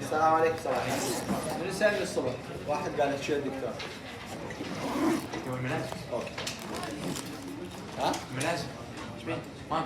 السلام عليكم صباح الخير. من سالني الصبح واحد قال لك شو يا دكتور؟ هو الملازم. اوكي. ها؟ الملازم. ايش بيه؟ ما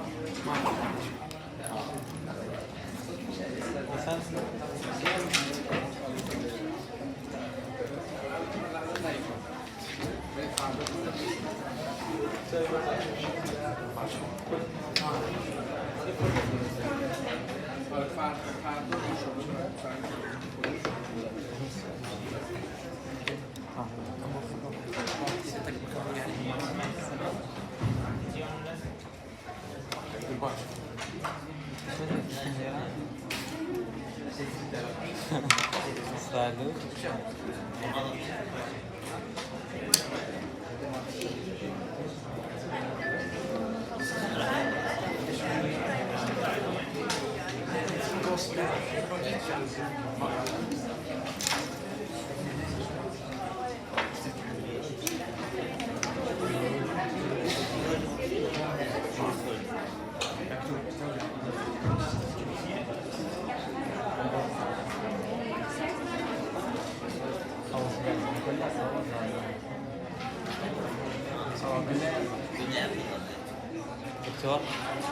دكتور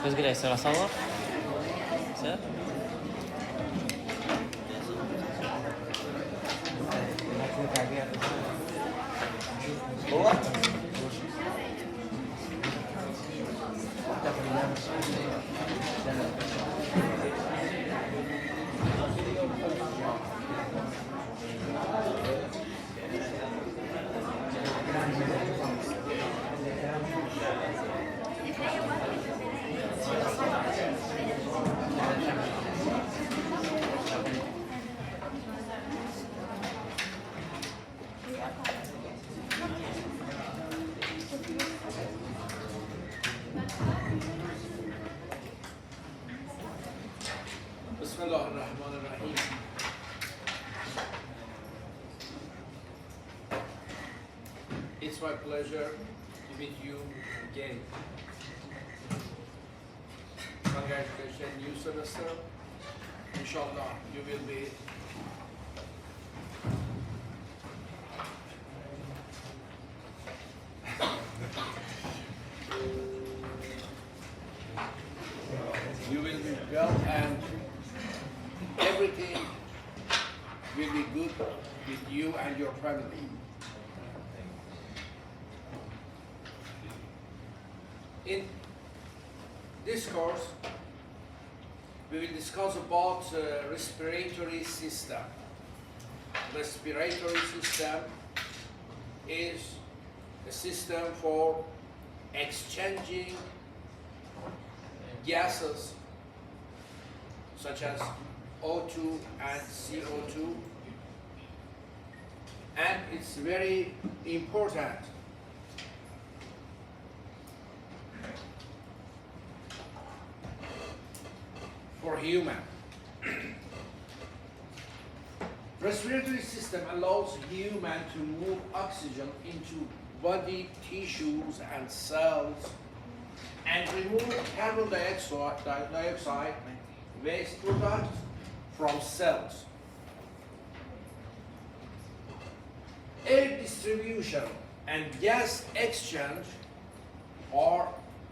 بس قل يصير اصور يصير هو Bismillahirrahmanirrahim. It's my pleasure to meet you again. Congratulations, new semester. Inshallah, you will be well, and everything will be good with you and your family. In this course, we will discuss about respiratory system. Respiratory system is a system for exchanging gases such as O2 and CO2, and it's very important for human. Respiratory system allows human to move oxygen into body tissues and cells and remove carbon dioxide waste products from cells. Air distribution and gas exchange are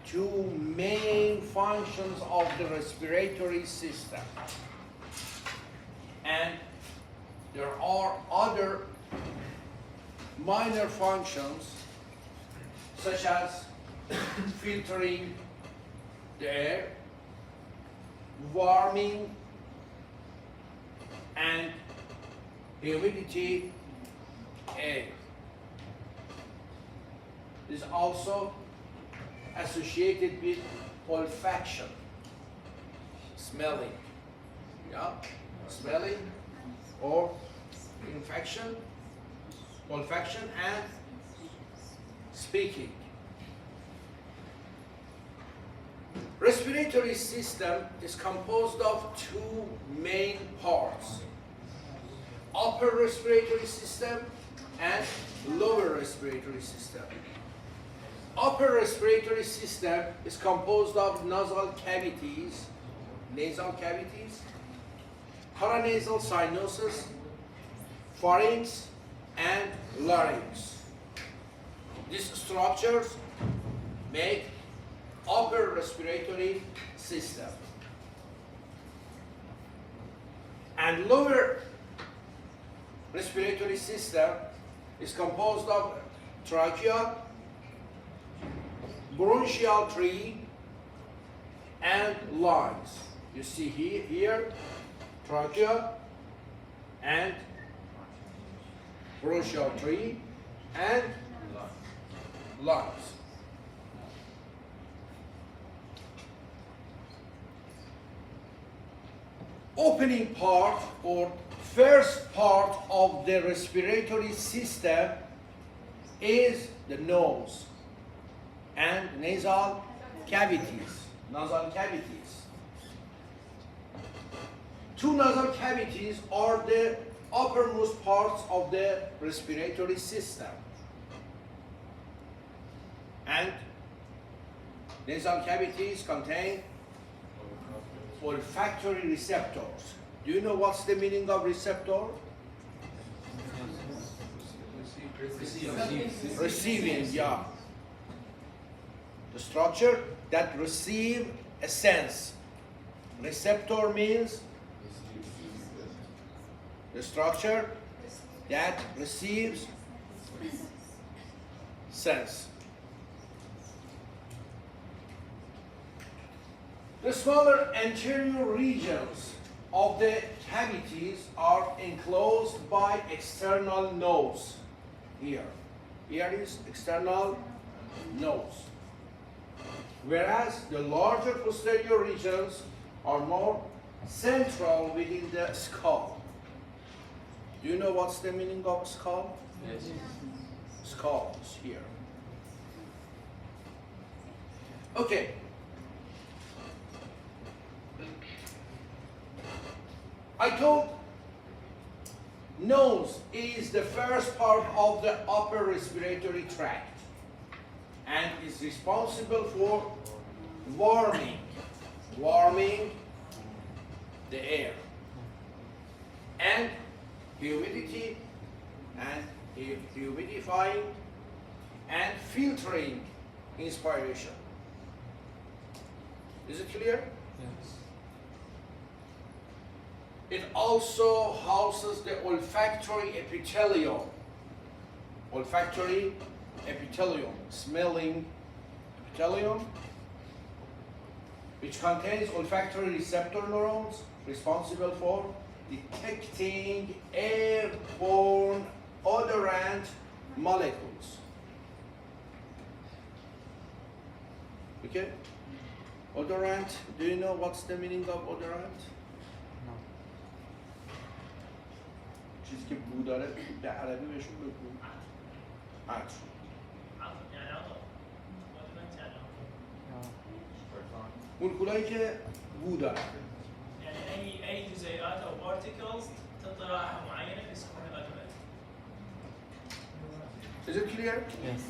two main functions of the respiratory system. And there are other minor functions such as filtering the air, warming, and humidity air. Is also associated with olfaction, smelling, smelling or infection, olfaction, and speaking. Respiratory system is composed of two main parts: upper respiratory system and lower respiratory system. Upper respiratory system is composed of nasal cavities paranasal sinuses, pharynx, and larynx. These structures make upper respiratory system. And lower respiratory system is composed of trachea, bronchial tree, and lungs. You see here trachea and bronchial tree and lungs. Opening part or first part of the respiratory system is the nose and nasal cavities. Nasal cavities. Two nasal cavities are the uppermost parts of the respiratory system. And nasal cavities contain olfactory receptors. Do you know what's the meaning of receptor? Receiving, yeah. The structure that receive a sense. Receptor means the structure that receives sense. The smaller anterior regions of the cavities are enclosed by external nose. Here is external nose. Whereas the larger posterior regions are more central within the skull. Do you know what's the meaning of skull? Yes. Skull is here. Okay. I told nose is the first part of the upper respiratory tract and is responsible for warming the air and humidity and humidifying and filtering inspiration. Is it clear? Yes. It also houses the olfactory epithelium. Olfactory epithelium, smelling epithelium, which contains olfactory receptor neurons responsible for detecting airborne odorant molecules. Okay? Odorant, do you know what's the meaning of odorant? No. چیزی که بو داره به عربی بهشون بگو. عطر. مولکولایی که بو دارن. يعني اي جزيئات او particles تطلع رائحه معينه يسمونها odorant. Is it clear? Yes.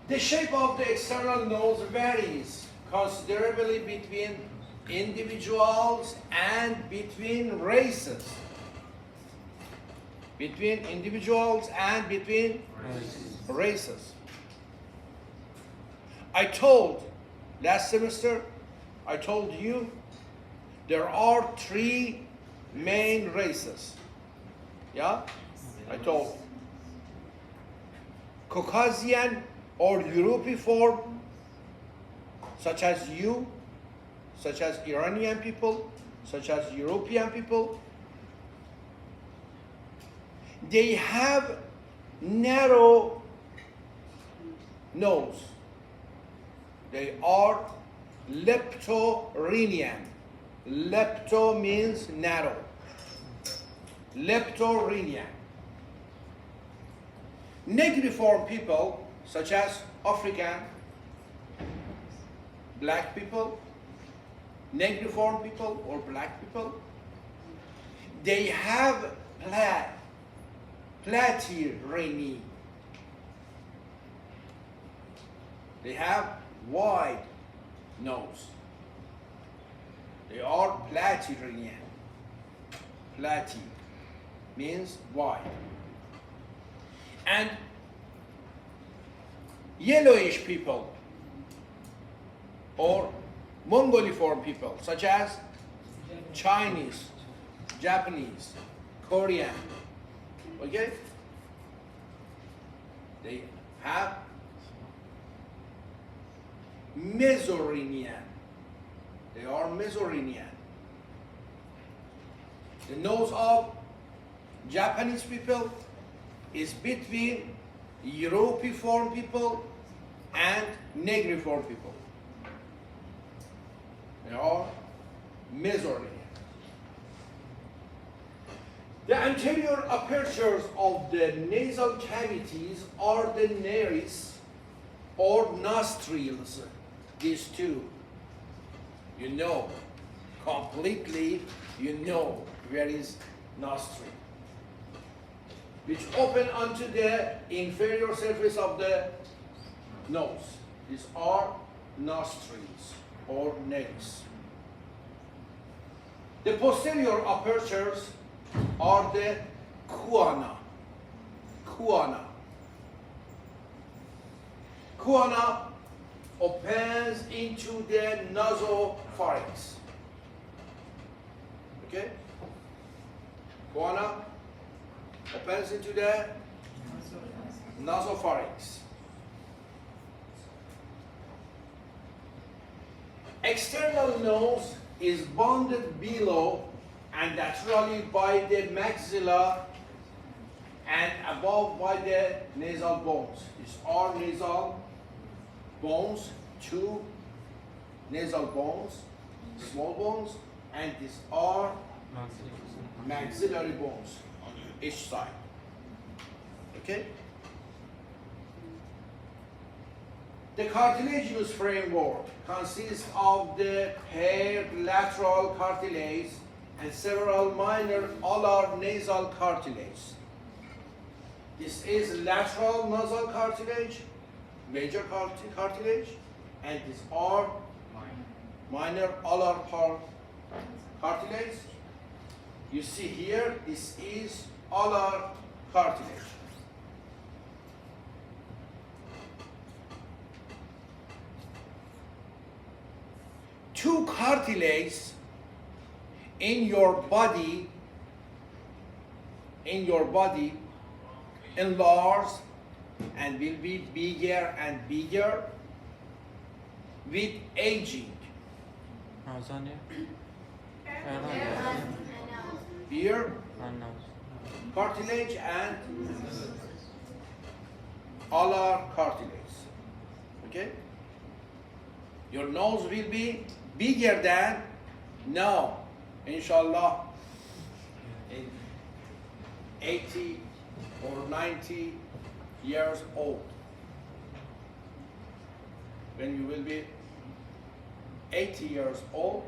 The shape of the external nose varies considerably between individuals and between races. Between individuals and between races. Last semester, I told you there are three main races. Yeah? I told. Caucasian or European, such as you, such as Iranian people, such as European people. They have narrow nose. They are leptorrhinian. Lepto means narrow. Leptorrhinian. Negriform people, such as African, black people, negriform people or black people, they have platyrrhini. They have wide nose. They are platyrian. Platy means wide. And yellowish people or Mongoliform people such as Chinese, Japanese, Korean, okay? They have Mesorinian. They are Mesorinian. The nose of Japanese people is between European people and Negriform people. They are Mesorinian. The anterior apertures of the nasal cavities are the nares or nostrils. These two, you know, completely, you know where is nostril, which open onto the inferior surface of the nose. These are nostrils or nares. The posterior apertures are the choana. Choana. Choana opens into the nasopharynx. Okay? Choana opens into the nasopharynx. External nose is bounded below and laterally by the maxilla and above by the nasal bones. These are nasal bones, two nasal bones, small bones, and these are maxillary bones on each side. Okay? The cartilaginous framework consists of the paired lateral cartilage and several minor alar nasal cartilage. This is lateral nasal cartilage, major cartilage, and these are minor alar cartilage. You see here, this is alar cartilage. Two cartilages in your body enlarge and will be bigger and bigger with aging. Here, cartilage and alar cartilage. Okay? Your nose will be bigger than now, inshallah, in 80 or 90 years old. When you will be 80 years old,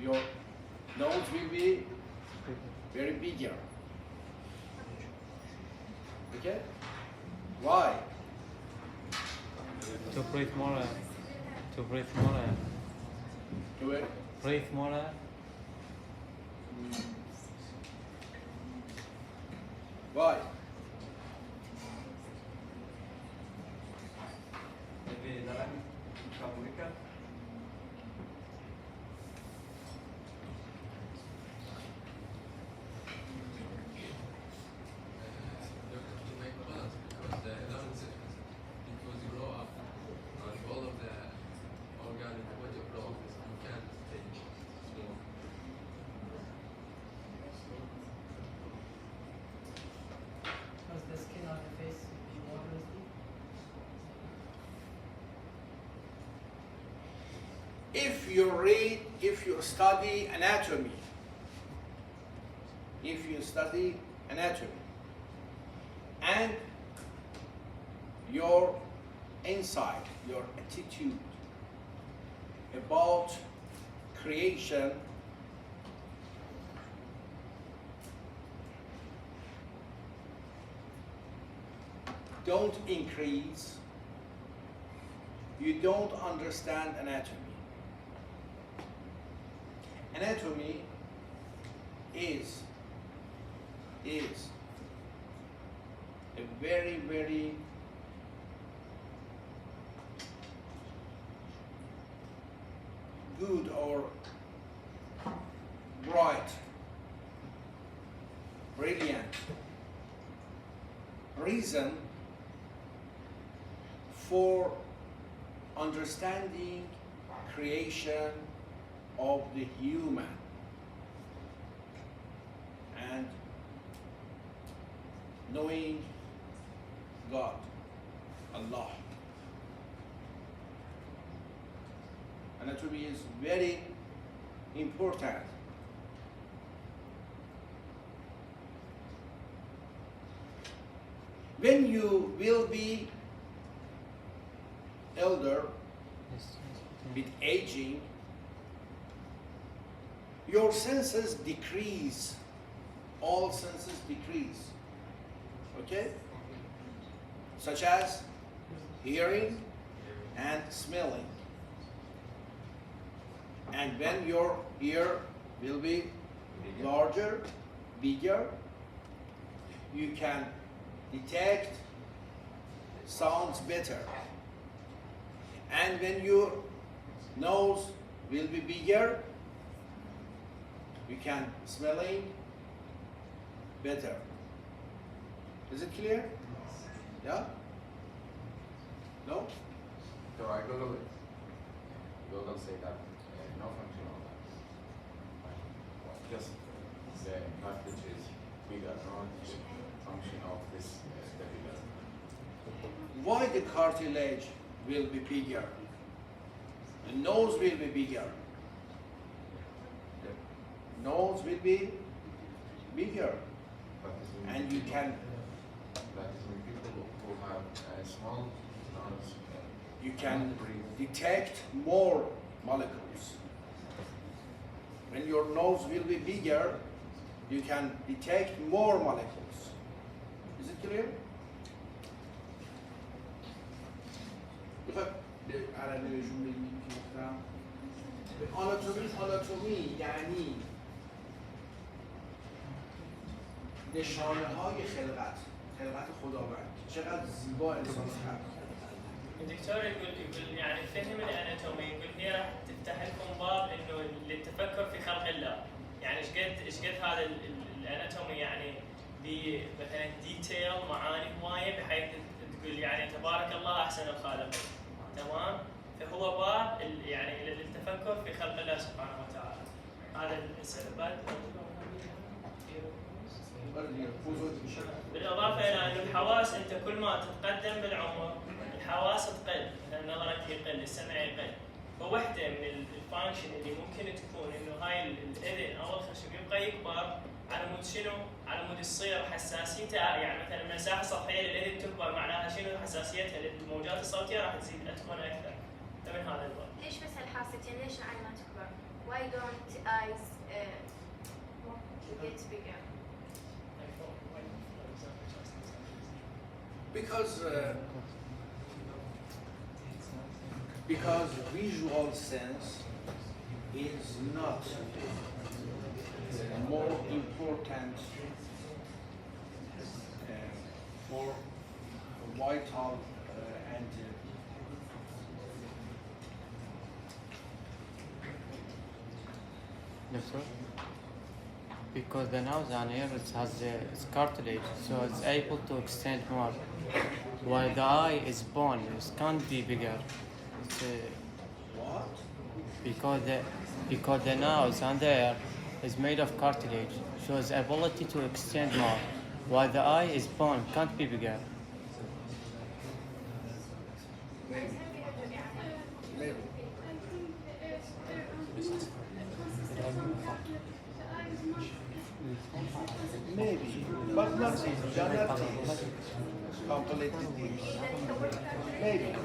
your nose will be very bigger. Okay? Why? To breathe more. To breathe more. Do it. Breathe more. Why? Does the skin on the face be more crispy? If you study anatomy, and your insight, your attitude about creation don't increase you don't understand anatomy. Anatomy is a very, very good or bright, brilliant reason for understanding creation of the human and knowing God, Allah. Anatomy is very important. When you will be elder, with aging, your senses decrease. All senses decrease. Okay? Such as hearing and smelling. And when your ear will be larger, bigger, you can detect sounds better. And when your nose will be bigger, you can smelling better. Is it clear? Yeah? No? So I Google it. Google say that no function of that. Just the part which is bigger, not the function of this particular. Why the cartilage will be bigger? The nose will be bigger. The- Nose will be bigger. That is when And you can people who have a small nose. you can breathe. detect more molecules. When your nose will be bigger, you can detect more molecules. Is it clear? عربی جمله که گفتم آناتومی یعنی نشانه های خلقت خداوند چقدر زیبا انسان خلق کرده. الدكتور يقول يعني فهم الاناتومي، يقول هي راح تفتح لكم باب انه للتفكر في خلق الله. يعني ايش قد هذا الاناتومي يعني مثلا ديتيل معاني هوايه بحيث تقول يعني تبارك الله احسن الخالقين. تمام؟ فهو باب يعني للتفكر في خلق الله سبحانه وتعالى. هذا السبب. بالاضافه الى انه الحواس انت كل ما تتقدم بالعمر الحواس تقل، مثلا نظرك يقل، السمع يقل. فوحده من الفانكشن اللي ممكن تكون انه هاي الاذن او الخشب يبقى يكبر على مود شنو؟ على مود يصير حساسيته، يعني مثلا من مساحه سطحيه للاذن تكبر معناها شنو حساسيتها للموجات الصوتيه راح تزيد تكون اكثر. فمن هذا الوقت. ليش بس الحاستين؟ ليش العين ما تكبر؟ Why don't eyes get bigger? Because visual sense is not more important for vital and Doctor? Because the nose and ears has its cartilage, so it's able to extend more. While the eye is bone, it can't be bigger. It's, what? because the nose and the ear is made of cartilage, so its ability to extend more. While the eye is bone, can't be bigger. Maybe. Maybe, but not these. They are not these. Completely these. Maybe.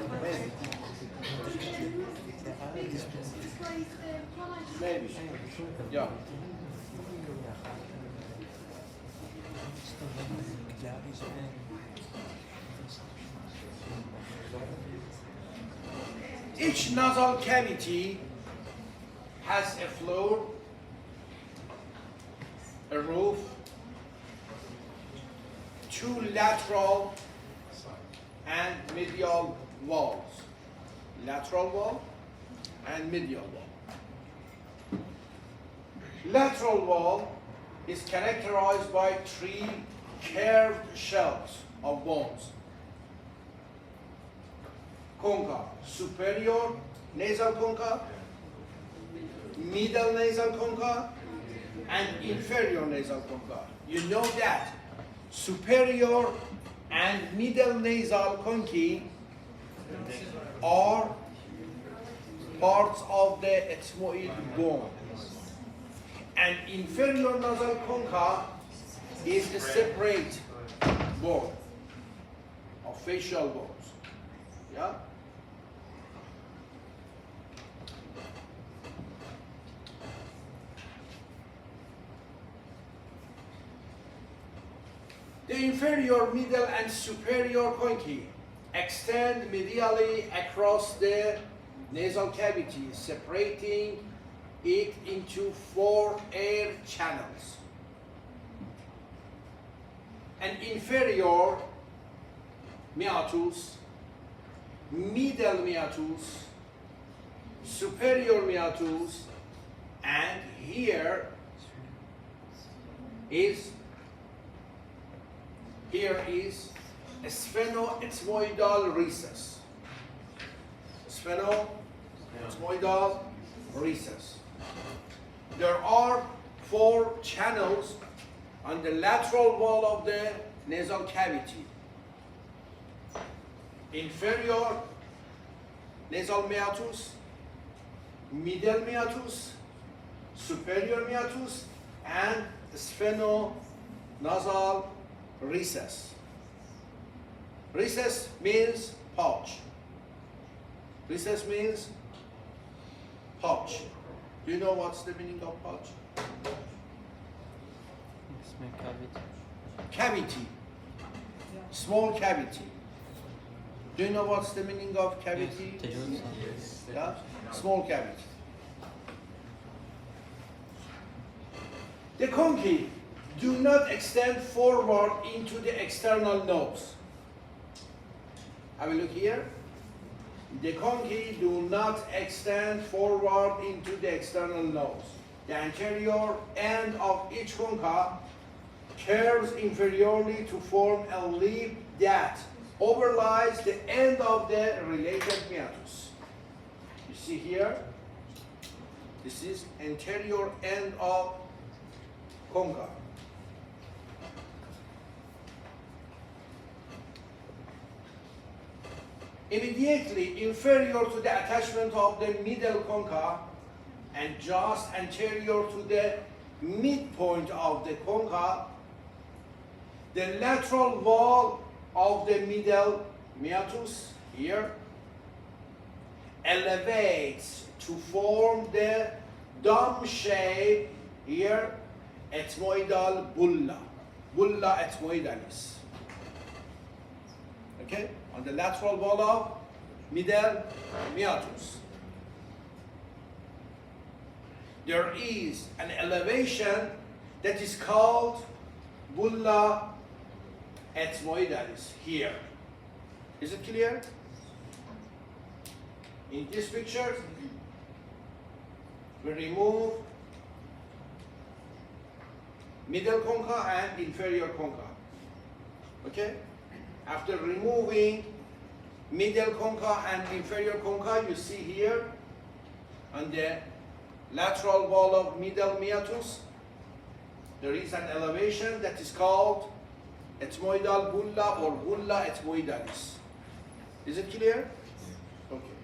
Maybe. Yeah. Each nasal cavity has a floor, a roof, two lateral and medial walls. Lateral wall and medial wall. Lateral wall is characterized by three curved shells of bones. Concha, superior nasal concha, middle nasal concha, and inferior nasal concha. You know that superior and middle nasal conchae are parts of the ethmoid bone. And inferior nasal concha is a separate bone of facial bones. Yeah? The inferior, middle, and superior conchae extend medially across the nasal cavity, separating it into 4 air channels. An inferior meatus, middle meatus, superior meatus, and here is a sphenoethmoidal recess. Sphenoethmoidal recess. There are 4 channels on the lateral wall of the nasal cavity. Inferior nasal meatus, middle meatus, superior meatus, and sphenonasal recess. Recess means pouch. Recess means pouch. Do you know what's the meaning of pouch? It's my cavity. Cavity. Small cavity. Do you know what's the meaning of cavity? Yes. Yeah? Small cavity. The conchae do not extend forward into the external nose. Have a look here. The conchae do not extend forward into the external nose. The anterior end of each concha curves inferiorly to form a lip that overlies the end of the related meatus. You see here, this is anterior end of concha. Immediately inferior to the attachment of the middle concha and just anterior to the midpoint of the concha, the lateral wall of the middle meatus here elevates to form the dome shape here, ethmoidal bulla, bulla ethmoidalis. Okay, on the lateral wall of middle meatus. There is an elevation that is called bulla ethmoidalis here. Is it clear? In this picture, we remove middle concha and inferior concha. Okay? After removing middle concha and inferior concha, you see here on the lateral wall of middle meatus, there is an elevation that is called ethmoidal bulla or bulla ethmoidalis. Is it clear? Okay.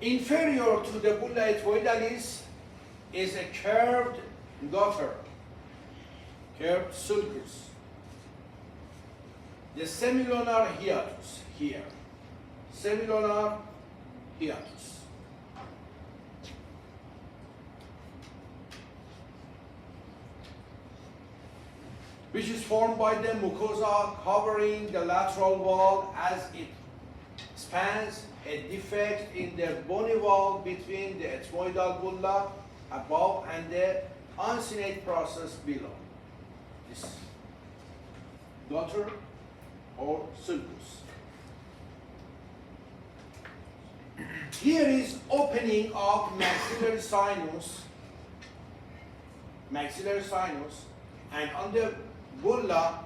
Inferior to the bulla ethmoidalis is a curved gutter, curved sulcus. The semilunar hiatus here. Semilunar hiatus. which is formed by the mucosa covering the lateral wall as it spans a defect in the bony wall between the ethmoidal bulla above and the uncinate process below. This gutter or sulcus. Here is opening of maxillary sinus, and on the bulla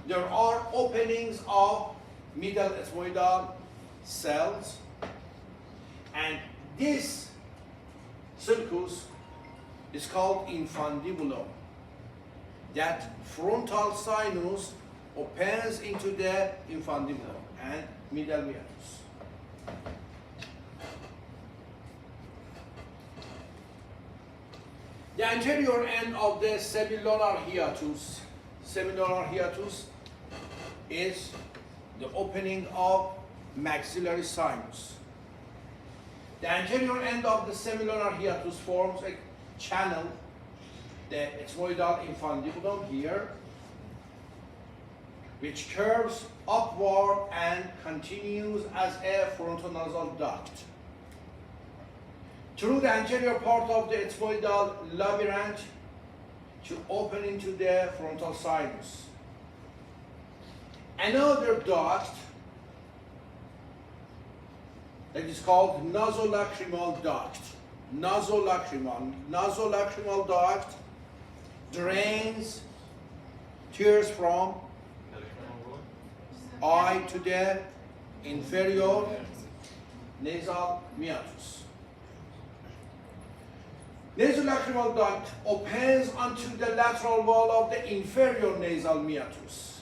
there are openings of middle ethmoidal cells, and this sulcus is called infundibulum. That frontal sinus opens into the infundibulum and middle meatus. The anterior end of the semilunar hiatus is the opening of maxillary sinus. The anterior end of the semilunar hiatus forms a channel, the ethmoidal infundibulum here, which curves upward and continues as a frontonasal duct through the anterior part of the ethmoidal labyrinth to open into the frontal sinus. Another duct that is called nasolacrimal duct. Nasolacrimal duct drains tears from eye to the inferior nasal meatus. Nasolacrimal duct opens onto the lateral wall of the inferior nasal meatus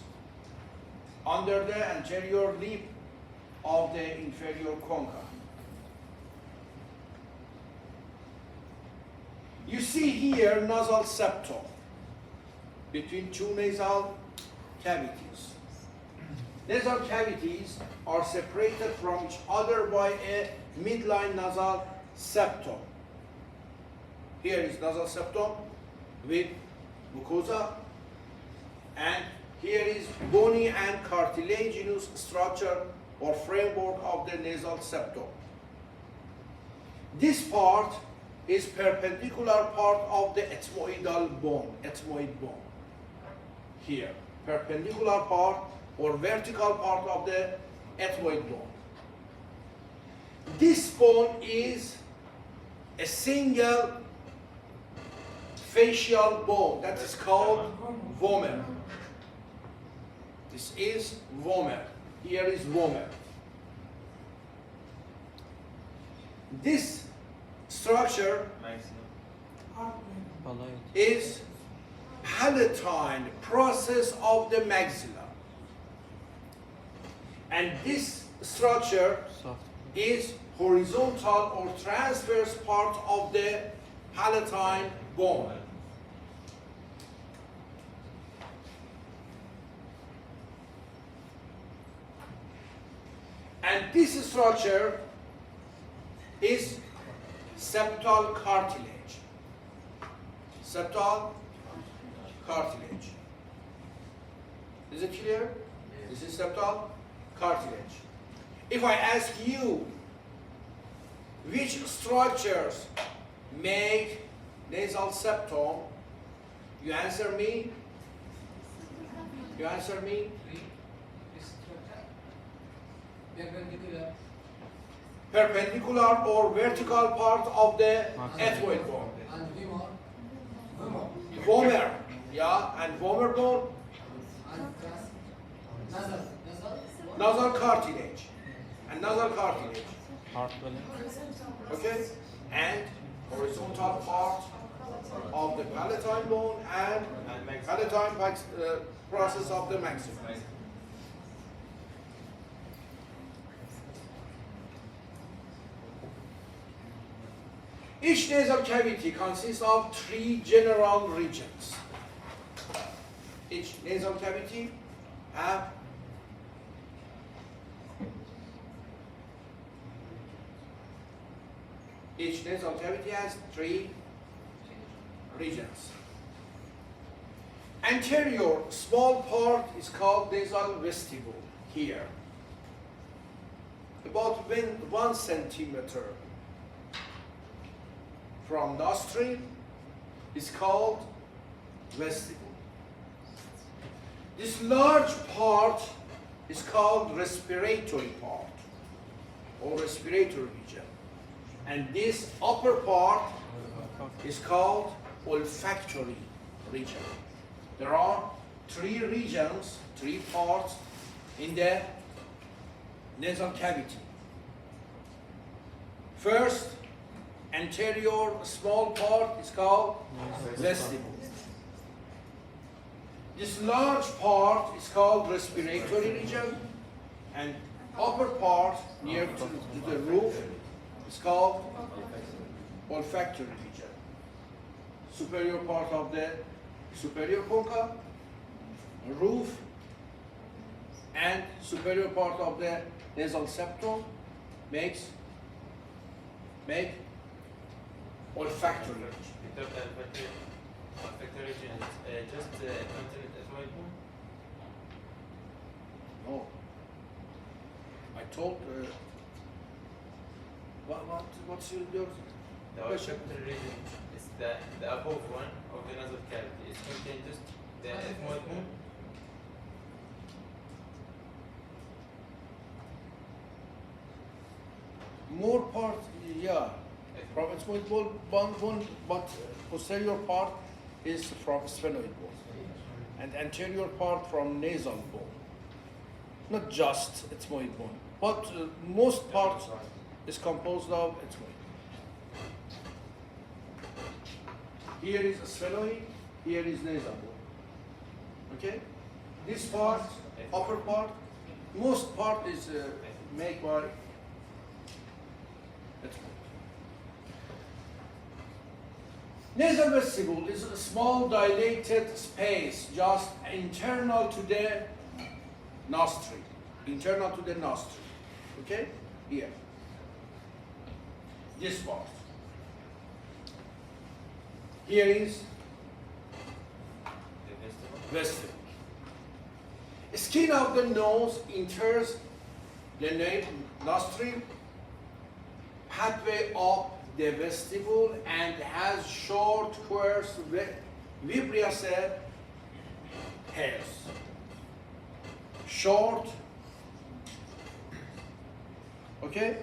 under the anterior lip of the inferior concha. You see here nasal septum between two nasal cavities. Nasal cavities are separated from each other by a midline nasal septum. Here is nasal septum with mucosa, and here is bony and cartilaginous structure or framework of the nasal septum. This part is perpendicular part of the ethmoidal bone, ethmoid bone. Here, perpendicular part or vertical part of the ethmoid bone. This bone is a single facial bone that is called vomer. This is vomer. Here is vomer. This structure is palatine process of the maxilla. And this structure is horizontal or transverse part of the palatine bone. And this structure is septal cartilage. Septal cartilage. Is it clear? This is septal cartilage. If I ask you which structures make nasal septum, you answer me? You answer me? Perpendicular or vertical part of the ethmoid bone. Vomer, yeah, and vomer bone. Nasal cartilage. And nasal cartilage. Okay? And horizontal part of the palatine bone and palatine process of the maxilla. Each nasal cavity consists of 3 general regions. Each nasal cavity have Each nasal cavity has 3 regions. Anterior small part is called nasal vestibule here. About 1 centimeter from nostril is called vestibule. This large part is called respiratory part or respiratory region. And this upper part is called olfactory region. There are 3 regions, 3 parts in the nasal cavity. First, anterior small part is called vestibule. This large part is called respiratory region, and upper part near to the roof is called olfactory region. Superior part of the superior concha, roof, and superior part of the nasal septum make olfactory region. Olfactory region is just continent ethmoid bone? No. I told what's your The olfactory region is the above one of the nasal cavity. It contains just the ethmoid bone. more part, yeah, from ethmoid bone, but posterior part is from sphenoid bone, and anterior part from nasal bone. Not just ethmoid bone, but most part is composed of ethmoid. Here is sphenoid, here is nasal bone. Okay? This part, upper part, most part is made by ethmoid. Nasal vestibule is a small dilated space just internal to the nostril. Internal to the nostril. Okay? Here. This part. Here is vestibule. Skin of the nose enters the nostril, pathway up the vestibule, and has short, coarse, vibrous hairs. Short, okay?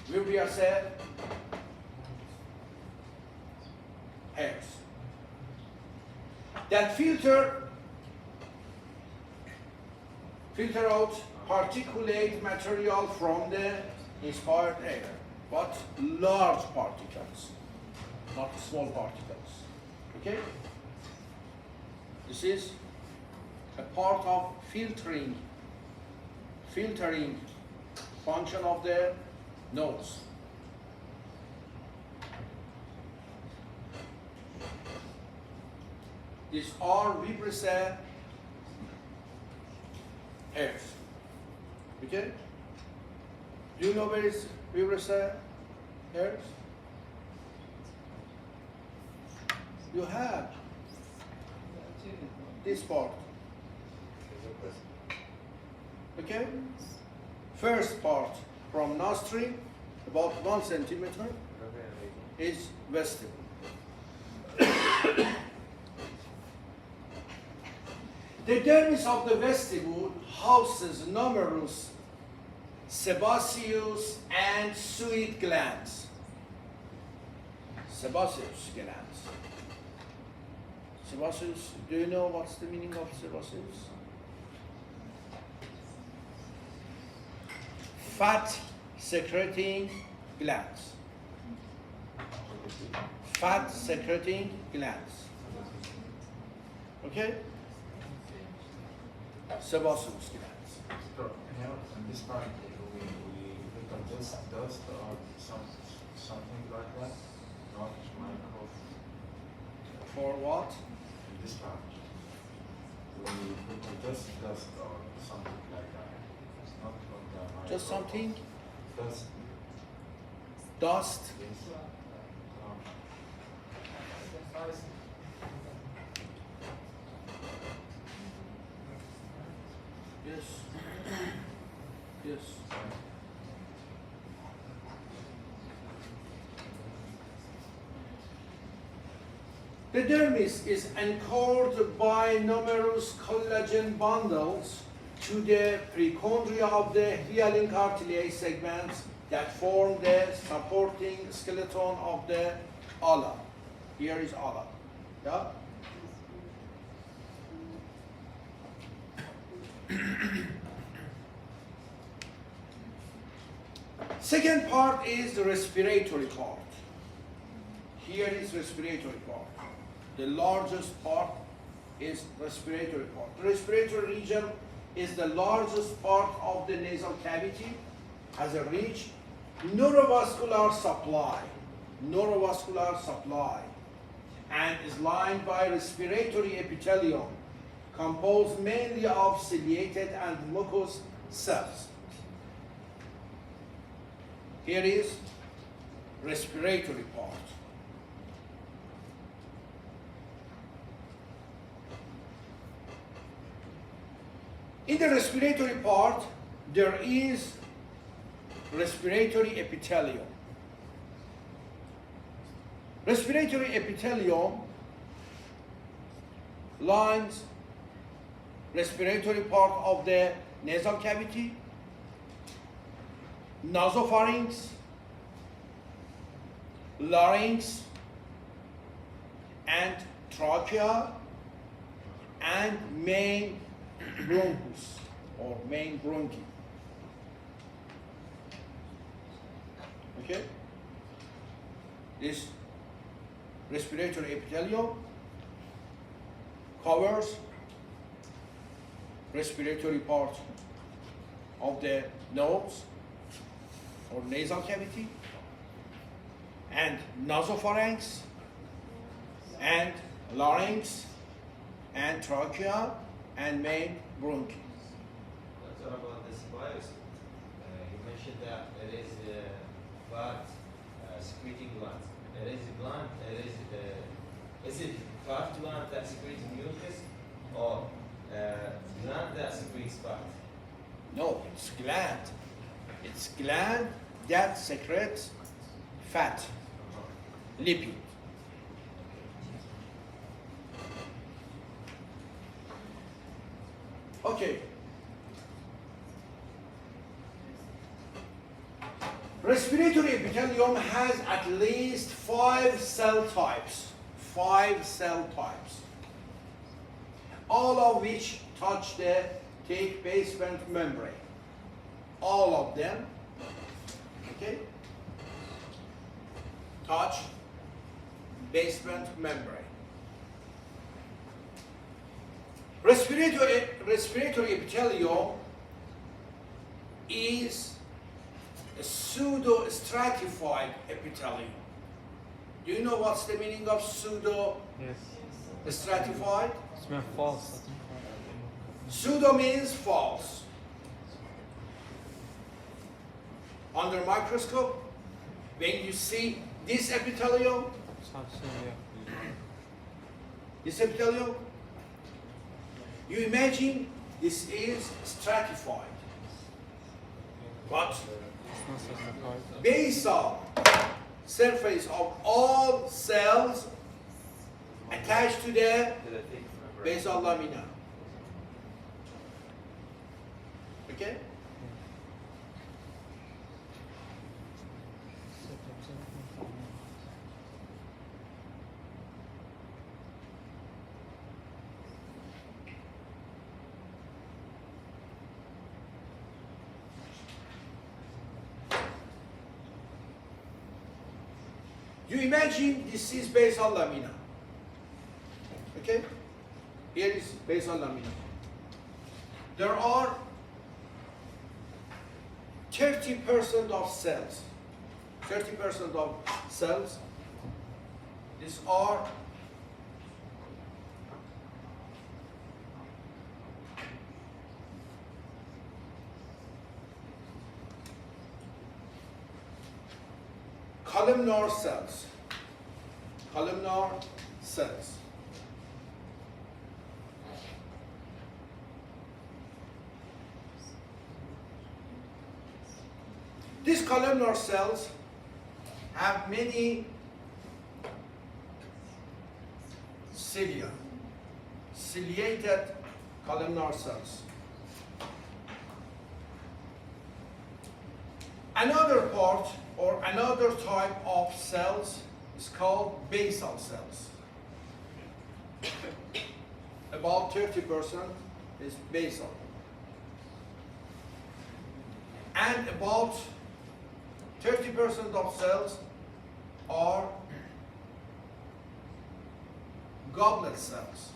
Vibrous hairs that filter out particulate material from the inspired air, but large particles, not small particles. Okay? This is a part of filtering function of the nose. These are vibrous hairs. Okay? Do you know where is vibrous hairs? You have this part. Okay? First part from nostril, about 1 centimeter, is vestibule. The dermis of the vestibule houses numerous sebaceous and sweat glands. Sebaceous glands. Sebaceous, do you know what's the meaning of sebaceous? Fat secreting glands. Fat secreting glands. Okay? Sebaceous glands. So, in this part, we put this dust or something like that, not micro. For what? In this part, when we put dust or something like that, it's not from the micro. Just something? Dust. Dust? Yes. Yes. Yes. The dermis is anchored by numerous collagen bundles to the precoндria of the hyaline cartilage segments that form the supporting skeleton of the ala. Here is ala. Yeah? Second part is the respiratory part. Here is respiratory part. The largest part is respiratory part. The respiratory region is the largest part of the nasal cavity, has a rich neurovascular supply, and is lined by respiratory epithelium, composed mainly of ciliated and mucous cells. Here is respiratory part. In the respiratory part, there is respiratory epithelium. Respiratory epithelium lines respiratory part of the nasal cavity, nasopharynx, larynx, and trachea, and main bronchus or main bronchi. Okay? This respiratory epithelium covers respiratory part of the nose or nasal cavity, and nasopharynx, and larynx, and trachea, and main bronchi. What about this virus? You mentioned that it is part secreting glands. It is a gland. Is it part gland that secretes mucus, or gland that secretes fat? No, it's gland. It's gland that secretes fat, lipid. Okay. Respiratory epithelium has at least 5 cell types. 5 cell types. All of which touch the thick basement membrane. All of them, okay, touch basement membrane. Respiratory epithelium is a pseudo-stratified epithelium. Do you know what's the meaning of pseudo-stratified? Yes. It's meant false. Pseudo means false. Under microscope, when you see this epithelium, you imagine this is stratified. But basal surface of all cells attached to the basal lamina. Okay? You imagine this is basal lamina. Okay? Here is basal lamina. There are 30% of cells. 30% of cells. These are columnar cells. Columnar cells. These columnar cells have many cilia, ciliated columnar cells. Another part or another type of cells is called basal cells. About 30% is basal. And about 30% of cells are goblet cells.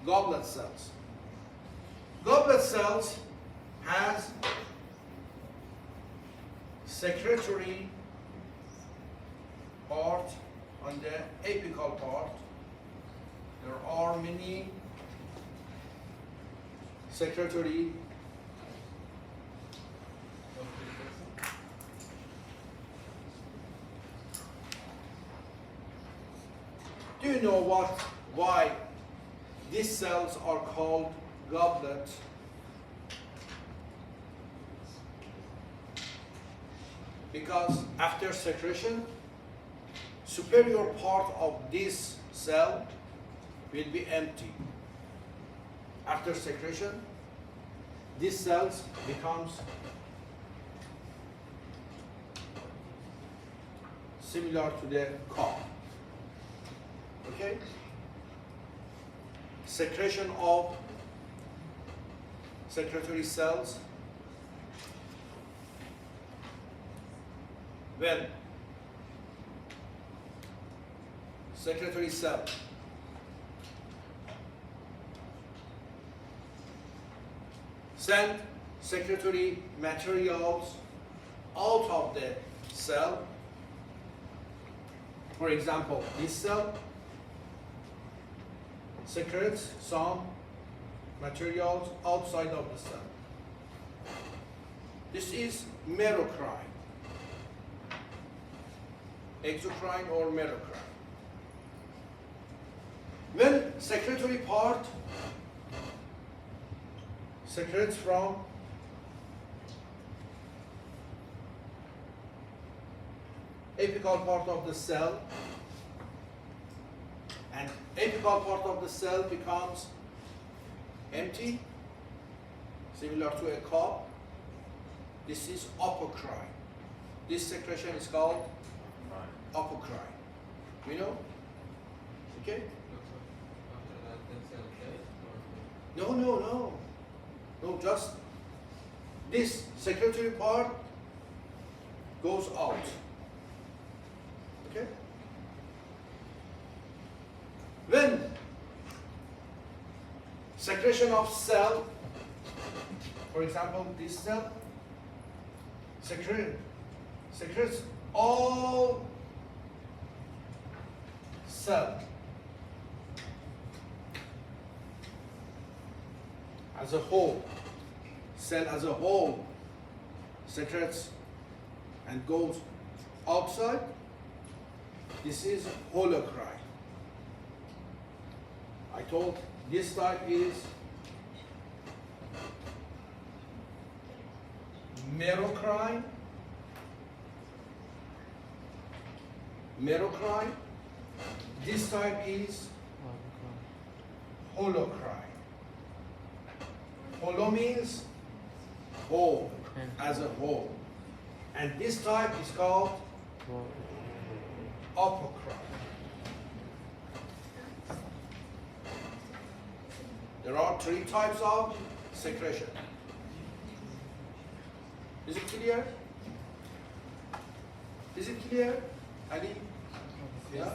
Goblet cells. Goblet cells has secretory part on the apical part. There are many secretory Do you know why these cells are called goblet? Because after secretion, superior part of this cell will be empty. After secretion, these cells becomes similar to the cup. Okay? Secretion of secretory cells. When secretory cell send secretory materials out of the cell, for example, this cell secretes some materials outside of the cell. This is merocrine. Exocrine or merocrine. When secretory part secretes from apical part of the cell, and apical part of the cell becomes empty, similar to a cup, this is apocrine. This secretion is called apocrine. You know? Okay? No, just this secretory part goes out. Okay? When secretion of cell, for example, this cell secretes all cell as a whole, cell as a whole secretes and goes outside. This is holocrine. I told this type is merocrine. This type is holocrine. Holo means whole, as a whole. And this type is called apocrine. There are 3 types of secretion. Is it clear? Is it clear? Ali? Yeah?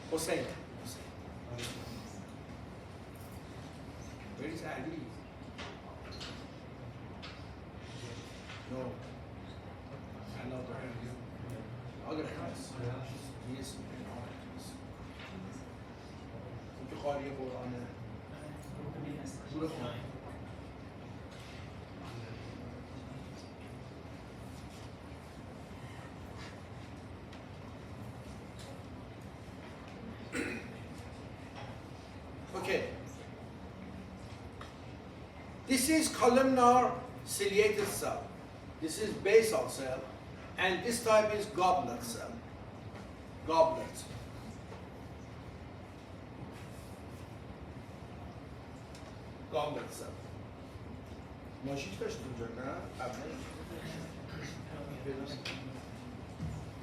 Hussein. Where is Ali? No. Another other class. Yes. Bukhari Quran. Okay. This is columnar ciliated cell. This is basal cell, and this type is goblet cell. Goblet. Goblet cell. ماشیت داشت اونجا نه؟ قبلا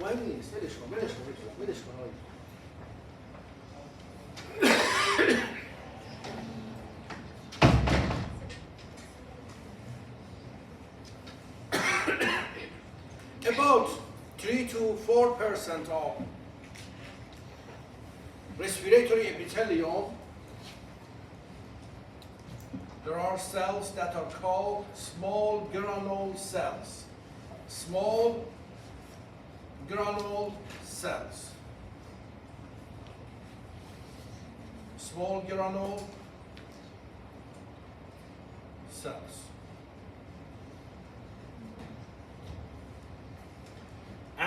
مهم نیست، ولش کن، ولش کن، ولش کن آقای. About 3 to 4% of respiratory epithelium, there are cells that are called small granule cells. Small granule cells. Small granule cells.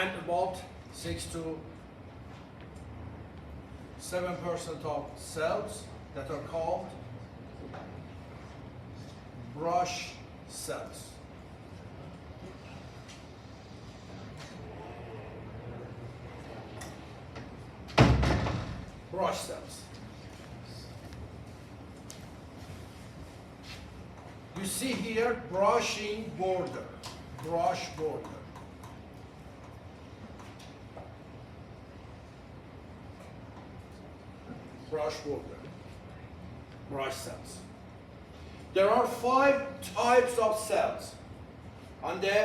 And about 6 to 7% of cells that are called brush cells. Brush cells. You see here brushing border, brush border. Brush border, brush cells. There are 5 types of cells on the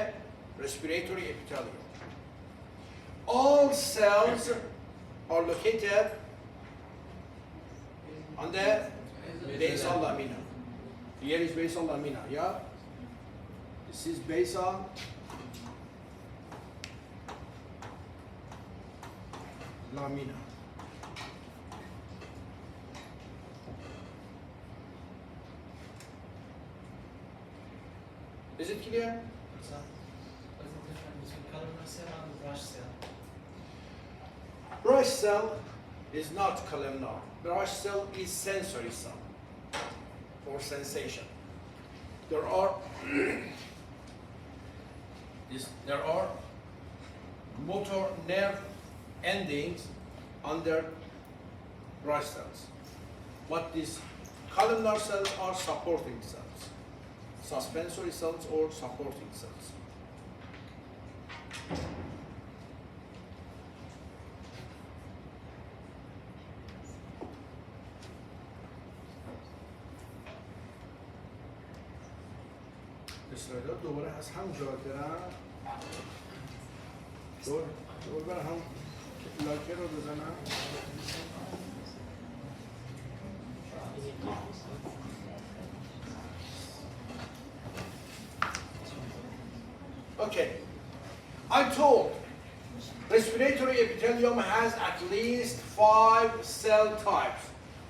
respiratory epithelium. All cells are located on the basal lamina. Here is basal lamina, yeah? This is basal lamina. Is it clear? What is the difference between columnar cell and brush cell? Brush cell is not columnar. Brush cell is sensory cell for sensation. There are there are motor nerve endings under brush cells. But these columnar cells are supporting cells. Suspensory cells or supporting cells. اسرائیل دوباره از هم جا دارن دوباره برای هم لاکر رو بزنن. Okay, I told respiratory epithelium has at least 5 cell types,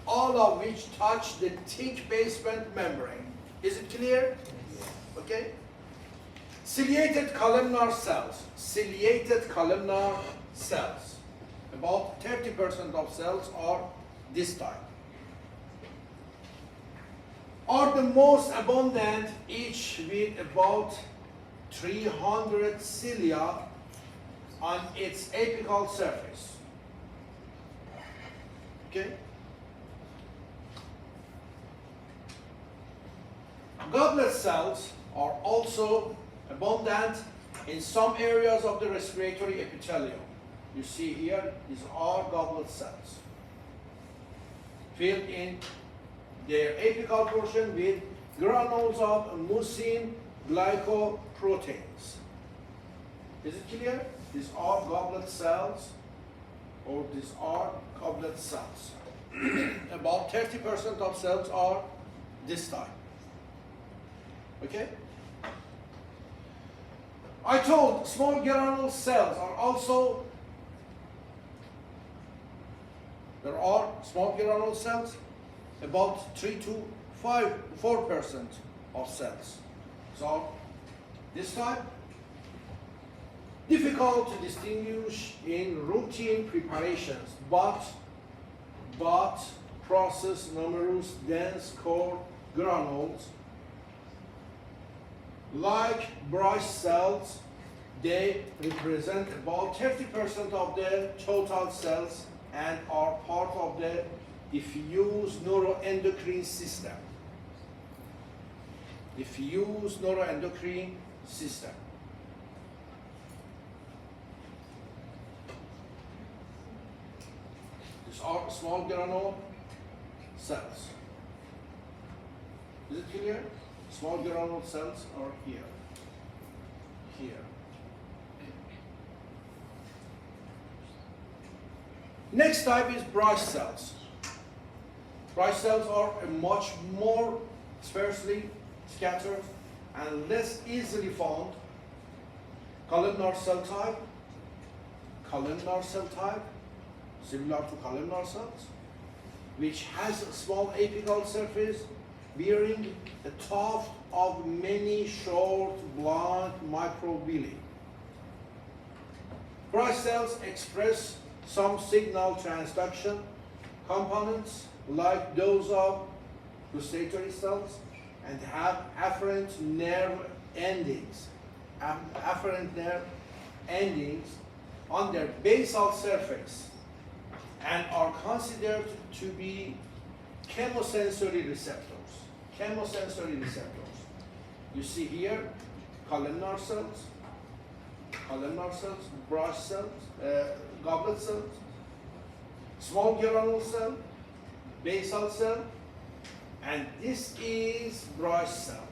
all of which touch the thick basement membrane. Is it clear? Okay. Ciliated columnar cells. Ciliated columnar cells. About 30% of cells are this type. Are the most abundant, each with about 300 cilia on its apical surface. Okay? Goblet cells are also abundant in some areas of the respiratory epithelium. You see here, these are goblet cells filled in their apical portion with granules of mucin glycoproteins. Is it clear? These are goblet cells, or these are goblet cells. About 30% of cells are this type. Okay? I told small granule cells are also, there are small granule cells, about 3 to 4% of cells. So, this type, difficult to distinguish in routine preparations, but process numerous dense core granules Like Bryce cells, they represent about 30% of the total cells and are part of the diffuse neuroendocrine system. Diffuse neuroendocrine system. These are small granule cells. Is it clear? Small granule cells are here. Here. Next type is Bryce cells. Bryce cells are much more sparsely scattered and less easily found. Columnar cell type, similar to columnar cells, which has a small apical surface bearing a tuft of many short, blunt microvilli. Bryce cells express some signal transduction components like those of respiratory cells and have afferent nerve endings. On their basal surface and are considered to be chemosensory receptors. You see here columnar cells, Bryce cells, goblet cells, small granule cell, basal cell, and this is Bryce cell.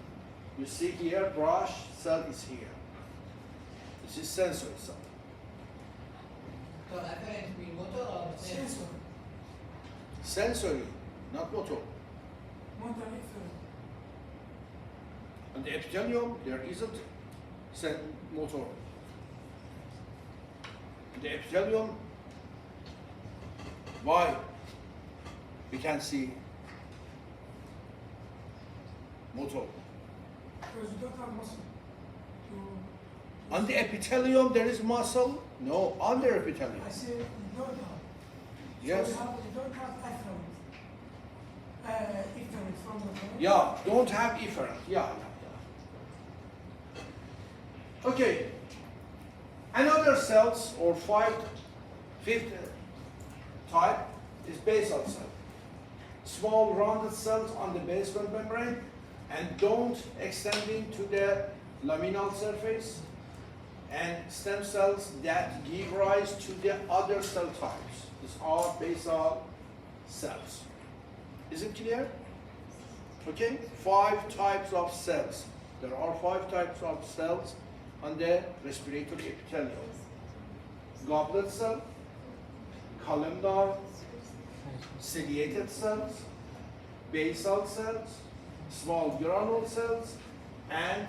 You see here, Bryce cell is here. This is sensory cell. So afferent mean motor or sensor? Sensory, not motor. Motor afferent. On the epithelium, there isn't motor. In the epithelium, why we can see motor? Because you don't have muscle. On the epithelium, there is muscle. No, under epithelium. I say you don't have. Yes. So you don't have afferent. Efferent from the bone. Yeah, don't have efferent. Yeah. Okay. Another cells or fifth type is basal cell. Small rounded cells on the basement membrane and don't extending to the laminal surface, and stem cells that give rise to the other cell types. These are basal cells. Is it clear? Okay, 5 types of cells. There are 5 types of cells on the respiratory epithelium. Goblet cell, columnar, ciliated cells, basal cells, small granule cells, and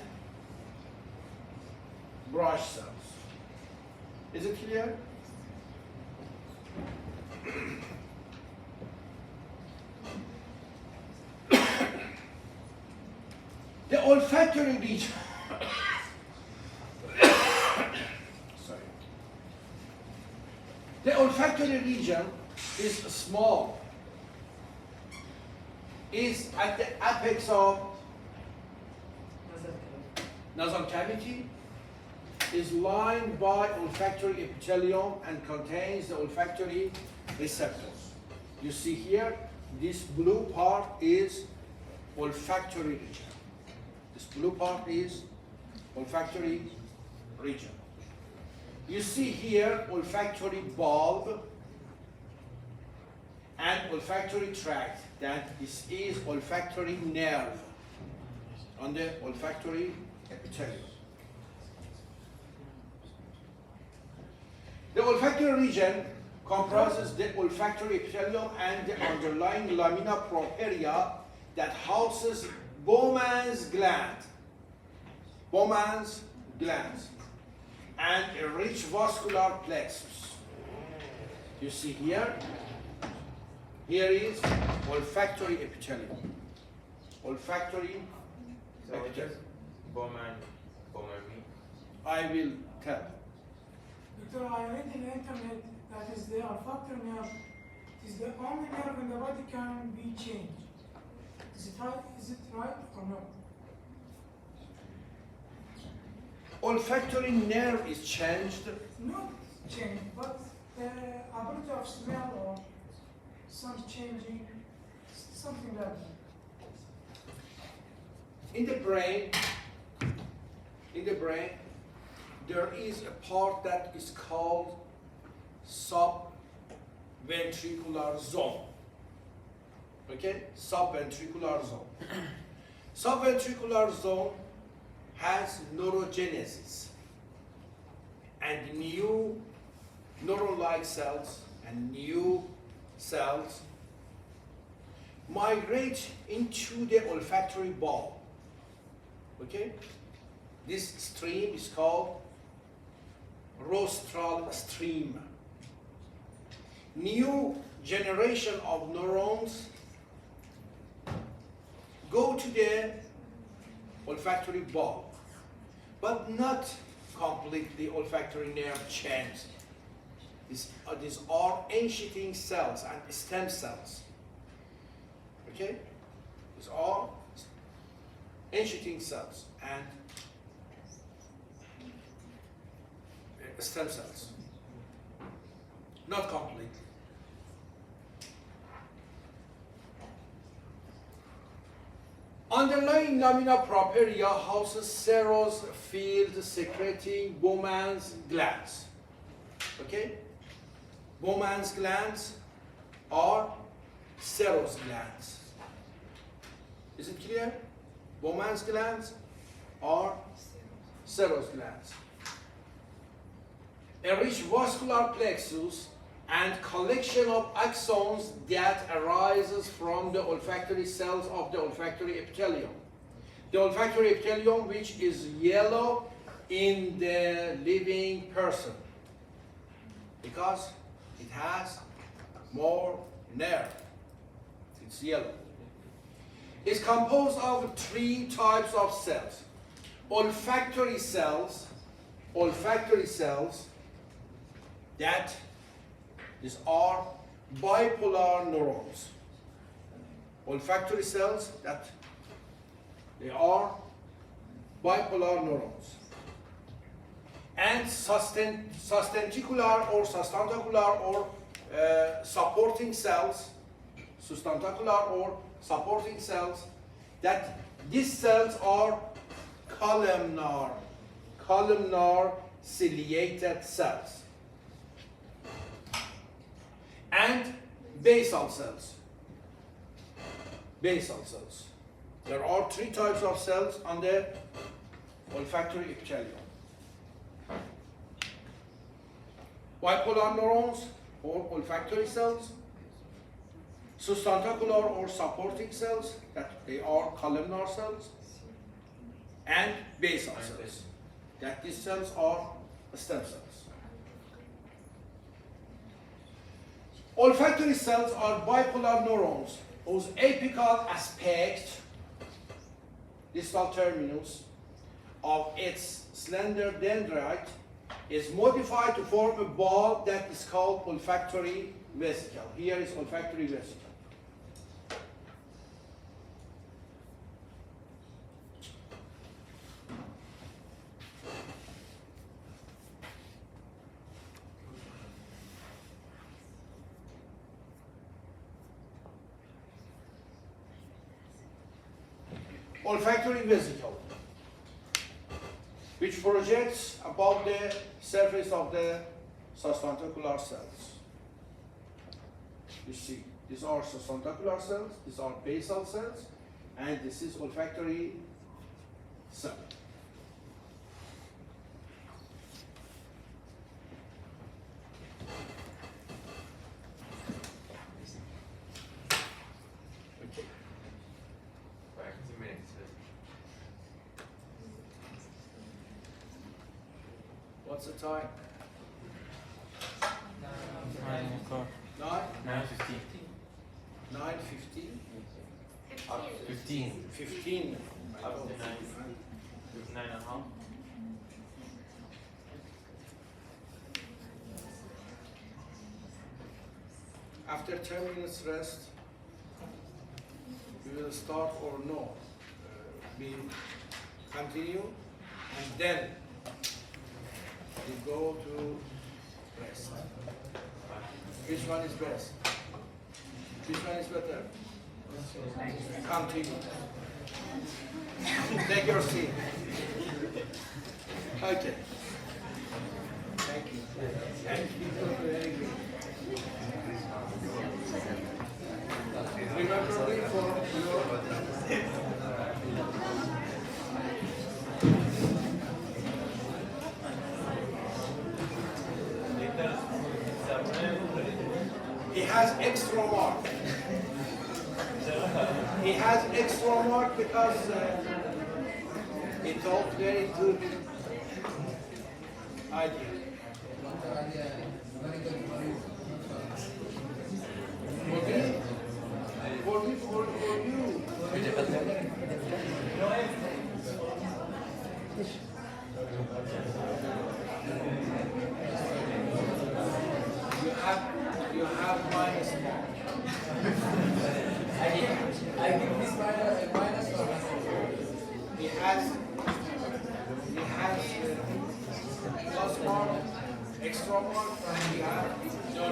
Bryce cells. Is it clear? The olfactory region. Sorry. The olfactory region is small. Is at the apex of nasal cavity, is lined by olfactory epithelium and contains the olfactory receptors. You see here, this blue part is olfactory region. This blue part is olfactory region. You see here olfactory bulb and olfactory tract. That this is olfactory nerve on the olfactory epithelium. The olfactory region comprises the olfactory epithelium and the underlying lamina propria that houses Bowman's gland. Bowman's glands and a rich vascular plexus. You see here, here is olfactory epithelium. Olfactory So what epithelium. does Bowman mean? I will tell. Doctor, I read in the internet that is the olfactory nerve is the only nerve in the body can be changed. Is it right? Is it right or no? olfactory nerve is changed, Not change, but the ability of smell or some changing, something like that. in the brain, there is a part that is called subventricular zone. Okay? Subventricular zone. Subventricular zone has neurogenesis and new neuron-like cells and new cells migrate into the olfactory bulb. Okay? This stream is called rostral stream. New generation of neurons go to the olfactory bulb, but not completely olfactory nerve change. These are enchyting cells and stem cells. Okay? These are enchyting cells and stem cells. Not completely. Underlying lamina propria houses serous field secreting Bowman's glands. Okay? Bowman's glands are serous glands. Is it clear? Bowman's glands are serous glands. A rich vascular plexus and collection of axons that arises from the olfactory cells of the olfactory epithelium. The olfactory epithelium, which is yellow in the living person because it has more nerve. It's yellow. It's composed of 3 types of cells. Olfactory cells that these are bipolar neurons. Olfactory cells that they are bipolar neurons. And sustentacular or sustentacular or supporting cells, sustentacular or supporting cells, that these cells are columnar ciliated cells. And basal cells. Basal cells. There are 3 types of cells on the olfactory epithelium. Bipolar neurons or olfactory cells, sustentacular or supporting cells, that they are columnar cells, and basal cells, that these cells are stem cells. Olfactory cells are bipolar neurons whose apical aspect, distal terminus, of its slender dendrite is modified to form a bulb that is called olfactory vesicle. Here is olfactory vesicle. Olfactory vesicle, which projects above the surface of the sustentacular cells. You see, these are sustentacular cells, these are basal cells, and this is olfactory cell. What's the time? 9 o'clock. 9:15. 9:15? 15. 15. Up to 9:30. After 10 minutes rest, we will start or no. We continue and then We go to breast. Which one is best? Which one is better? Continue. Take your seat. Okay. Thank you. Thank you. Very good. Remember me for your he has extra mark. He has extra mark because he told very good idea. For you. You have minus mark. I give this minus or He has plus mark, extra mark, and you have no.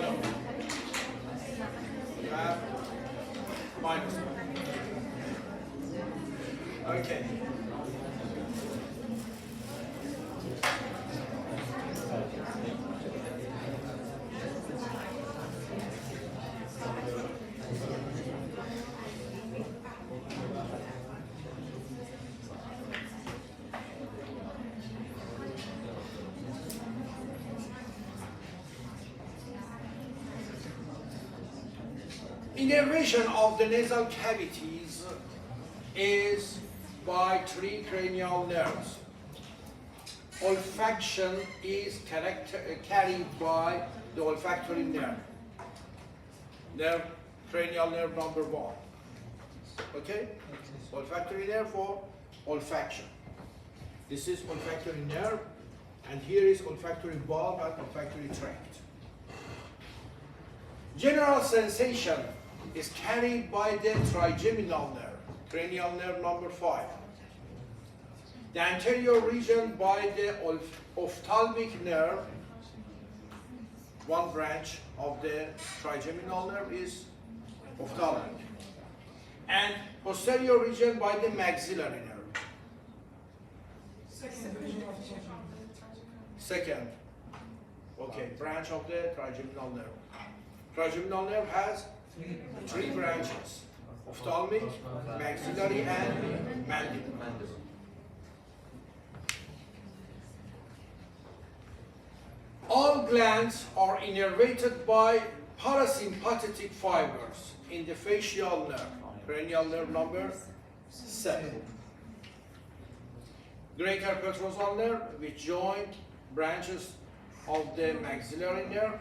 You have minus mark. Okay. Innervation of the nasal cavities is by three cranial nerves. Olfaction is carried by the olfactory nerve. Cranial nerve number 1. Okay? Olfactory nerve for olfaction. This is olfactory nerve, and here is olfactory bulb and olfactory tract. General sensation is carried by the trigeminal nerve, cranial nerve number 5. The anterior region by the ophthalmic nerve, one branch of the trigeminal nerve is ophthalmic. And posterior region by the maxillary nerve. Second, okay, branch of the trigeminal nerve. Trigeminal nerve has three branches: ophthalmic, maxillary, and mandible. All glands are innervated by parasympathetic fibers in the facial nerve, cranial nerve number 7. Greater petrosal nerve, which join branches of the maxillary nerve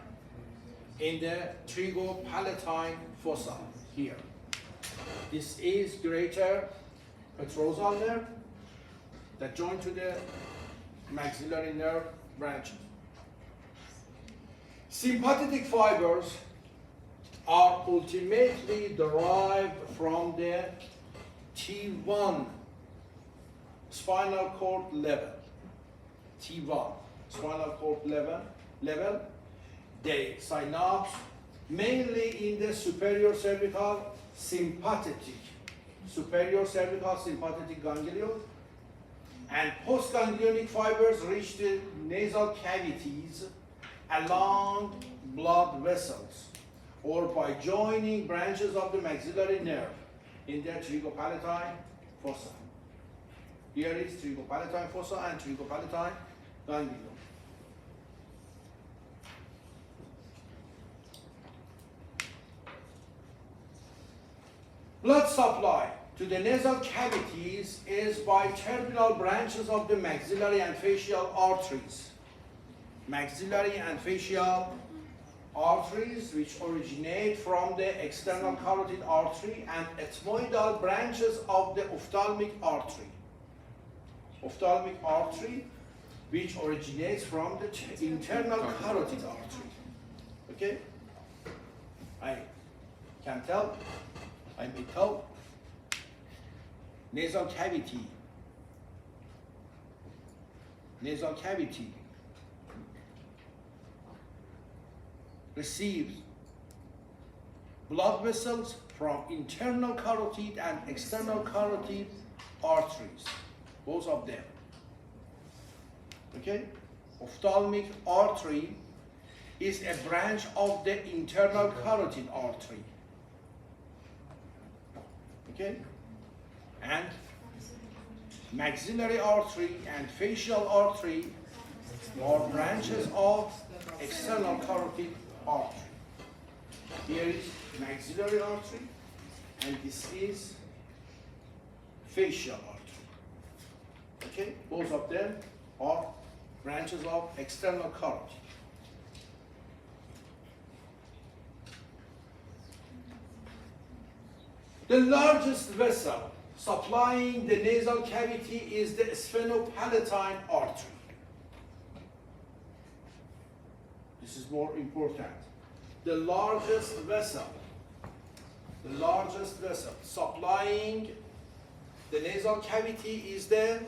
in the trigopalatine fossa here. This is greater petrosal nerve that join to the maxillary nerve branches. Sympathetic fibers are ultimately derived from the T1 spinal cord level. T1 spinal cord level. They synapse mainly in the superior cervical sympathetic ganglion, and postganglionic fibers reach the nasal cavities along blood vessels or by joining branches of the maxillary nerve in the trigopalatine fossa. Here is trigopalatine fossa and trigopalatine ganglion. Blood supply to the nasal cavities is by terminal branches of the maxillary and facial arteries. Maxillary and facial arteries, which originate from the external carotid artery, and ethmoidal branches of the ophthalmic artery. Ophthalmic artery, which originates from the internal carotid artery. Okay? I can tell. I may tell. Nasal cavity. Nasal cavity receives blood vessels from internal carotid and external carotid arteries, both of them. Okay? Ophthalmic artery is a branch of the internal carotid artery. Okay? And maxillary artery and facial artery are branches of external carotid artery. Here is maxillary artery, and this is facial artery. Okay? Both of them are branches of external carotid. The largest vessel supplying the nasal cavity is the sphenopalatine artery. This is more important. The largest vessel supplying the nasal cavity is the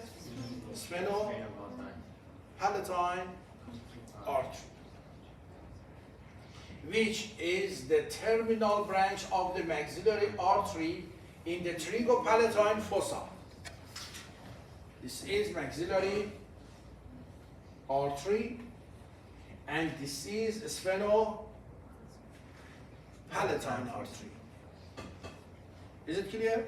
sphenopalatine artery, which is the terminal branch of the maxillary artery in the pterygopalatine fossa. This is maxillary artery, and this is sphenopalatine artery. Is it clear?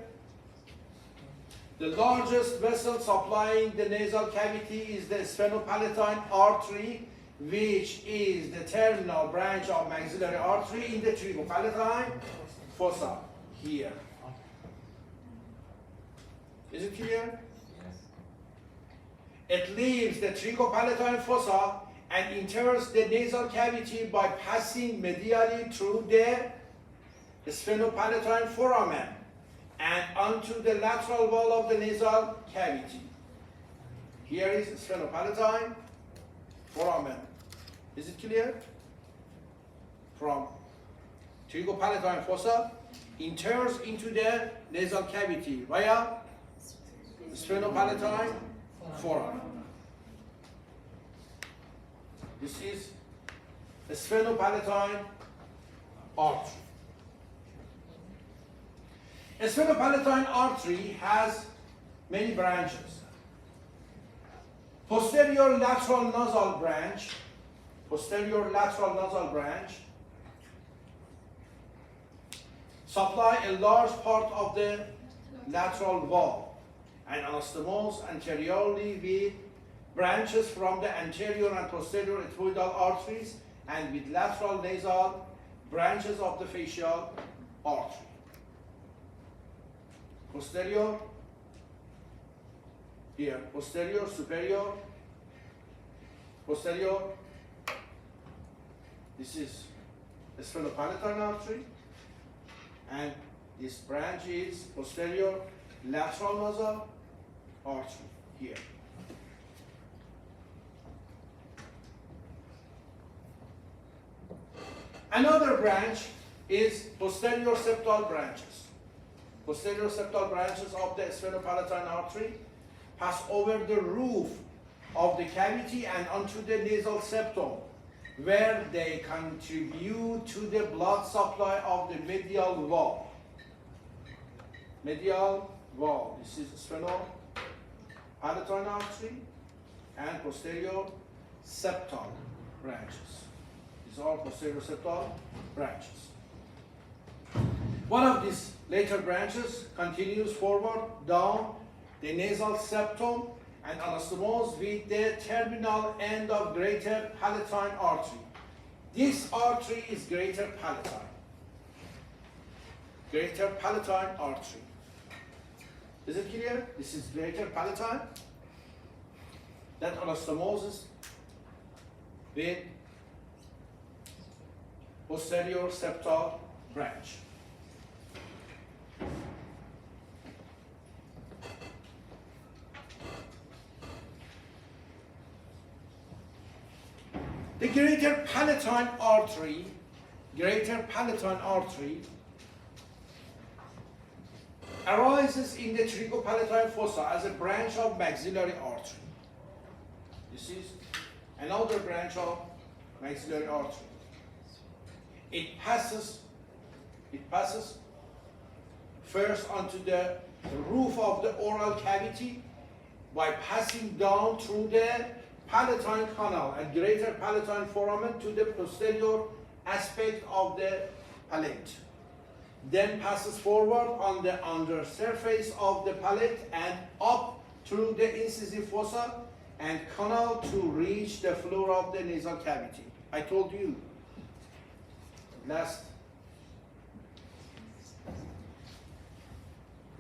The largest vessel supplying the nasal cavity is the sphenopalatine artery, which is the terminal branch of maxillary artery in the pterygopalatine fossa here. Is it clear? Yes. It leaves the pterygopalatine fossa and enters the nasal cavity by passing medially through the sphenopalatine foramen and onto the lateral wall of the nasal cavity. Here is sphenopalatine foramen. Is it clear? From pterygopalatine fossa enters into the nasal cavity via sphenopalatine foramen. This is a sphenopalatine artery. A sphenopalatine artery has many branches. Posterior lateral nasal branch supply a large part of the lateral wall and anastomose anteriorly with branches from the anterior and posterior ethmoidal arteries and with lateral nasal branches of the facial artery. Posterior, here, posterior, superior, posterior. This is the sphenopalatine artery, and this branch is posterior lateral nasal artery here. Another branch is posterior septal branches. Posterior septal branches of the sphenopalatine artery pass over the roof of the cavity and onto the nasal septum, where they contribute to the blood supply of the medial wall. Medial wall. This is sphenopalatine artery and posterior septal branches. These are posterior septal branches. One of these later branches continues forward down the nasal septum and anastomose with the terminal end of greater palatine artery. This artery is greater palatine. Greater palatine artery. Is it clear? This is greater palatine. That anastomoses with posterior septal branch. The greater palatine artery arises in the pterygopalatine fossa as a branch of maxillary artery. This is another branch of maxillary artery. It passes first onto the roof of the oral cavity by passing down through the palatine canal and greater palatine foramen to the posterior aspect of the palate. Then passes forward on the undersurface of the palate and up through the incisive fossa and canal to reach the floor of the nasal cavity. I told you. Last.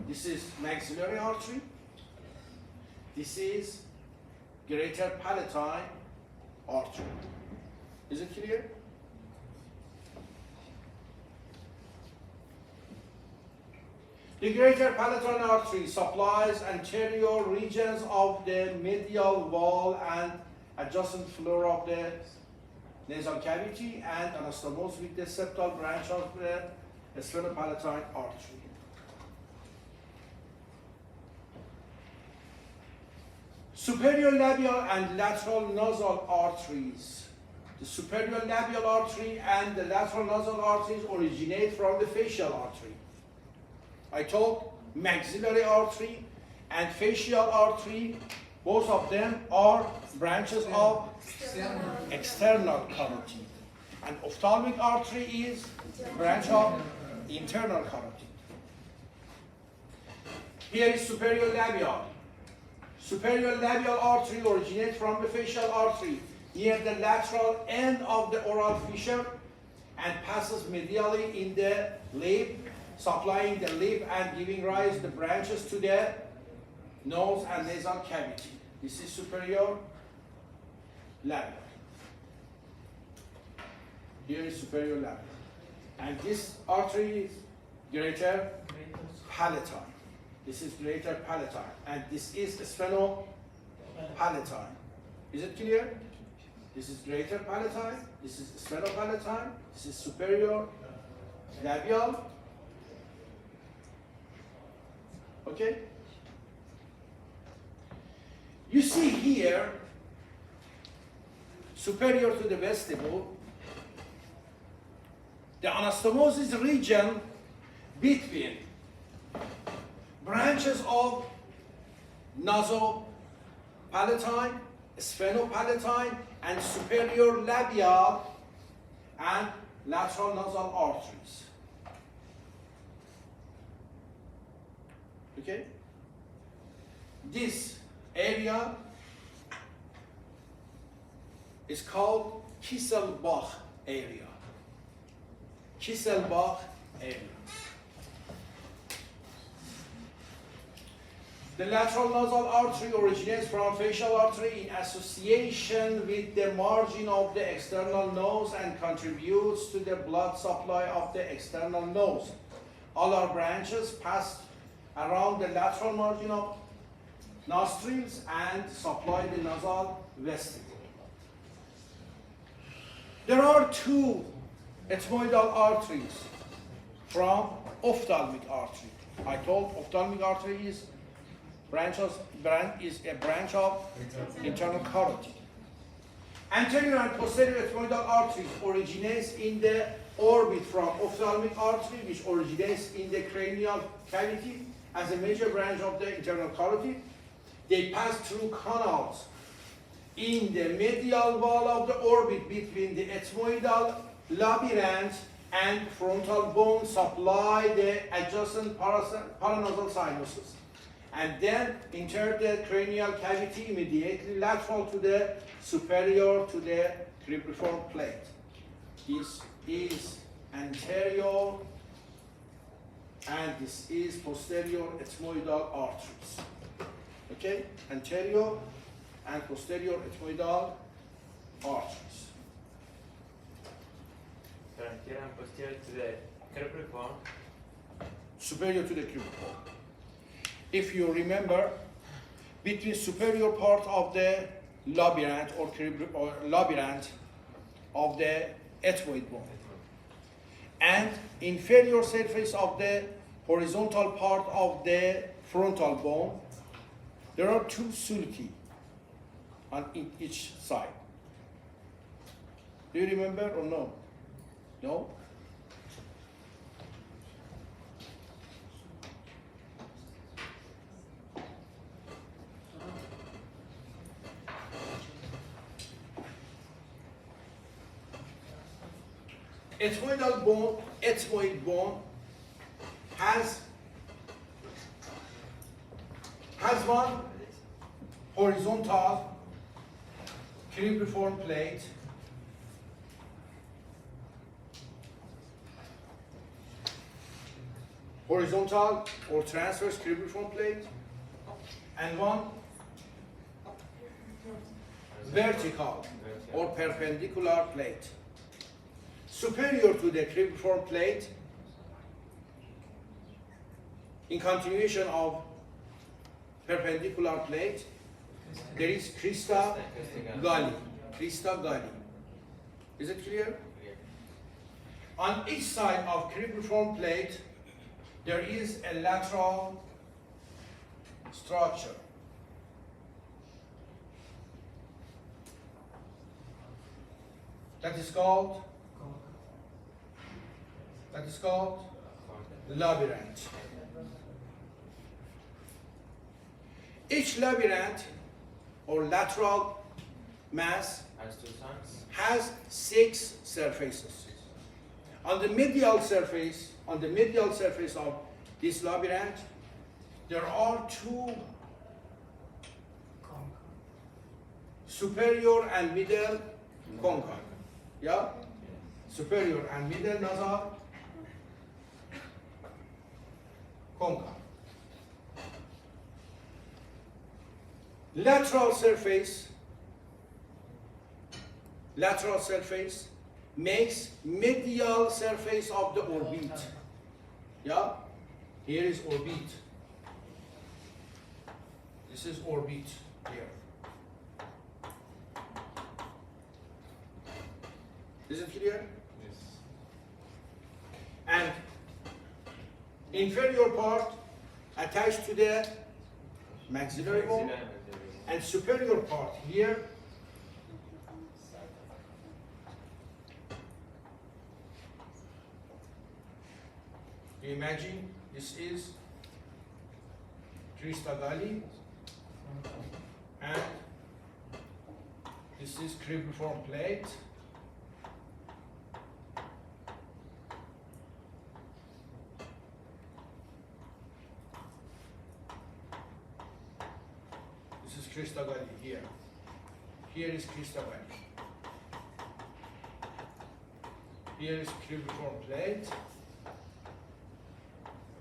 This is maxillary artery. This is greater palatine artery. Is it clear? The greater palatine artery supplies anterior regions of the medial wall and adjacent floor of the nasal cavity and anastomose with the septal branch of the sphenopalatine artery. Superior labial and lateral nasal arteries. The superior labial artery and the lateral nasal arteries originate from the facial artery. I told maxillary artery and facial artery, both of them are branches of external carotid. And ophthalmic artery is branch of internal carotid. Here is superior labial. Superior labial artery originates from the facial artery near the lateral end of the oral fissure and passes medially in the lip, supplying the lip and giving rise to the branches to the nose and nasal cavity. This is superior labial. Here is superior labial. And this artery is greater palatine. This is greater palatine. And this is sphenopalatine. Is it clear? This is greater palatine. This is sphenopalatine. This is superior labial. Okay? You see here, superior to the vestibule, the anastomosis region between branches of nasopalatine, sphenopalatine, and superior labial and lateral nasal arteries. Okay? This area is called Kisselbach area. Kisselbach area. The lateral nasal artery originates from facial artery in association with the margin of the external nose and contributes to the blood supply of the external nose. All our branches pass around the lateral margin of nostrils and supply the nasal vestibule. There are two ethmoidal arteries from ophthalmic artery. I told ophthalmic artery is a branch of internal carotid. Anterior and posterior ethmoidal arteries originates in the orbit from ophthalmic artery, which originates in the cranial cavity as a major branch of the internal carotid. They pass through canals in the medial wall of the orbit between the ethmoidal labyrinth and frontal bone, supply the adjacent paranasal sinuses, and then enter the cranial cavity immediately lateral to the superior to the cribriform plate. This is anterior and this is posterior ethmoidal arteries. Okay, anterior and posterior ethmoidal arteries. Anterior and posterior to the cribriform. Superior to the cribriform. If you remember, between superior part of the labyrinth or labyrinth of the ethmoid bone and inferior surface of the horizontal part of the frontal bone, there are two sulci on each side. Do you remember or no? No? Ethmoid bone has one horizontal cribriform plate horizontal or transverse cribriform plate and one vertical or perpendicular plate. Superior to the cribriform plate, in continuation of perpendicular plate, there is crista galli. Crista galli. Is it clear? On each side of cribriform plate, there is a lateral structure. That is called labyrinth. Each labyrinth or lateral mass has 6 surfaces. On the medial surface of this labyrinth, there are 2 superior and middle concha. Yeah? Superior and middle nasal concha. Lateral surface makes medial surface of the orbit. Yeah? Here is orbit. This is orbit here. Is it clear? Yes. And inferior part attached to the maxillary bone, and superior part here you imagine this is crista galli and this is cribriform plate. This is crista galli here. Here is crista galli. Here is cribriform plate.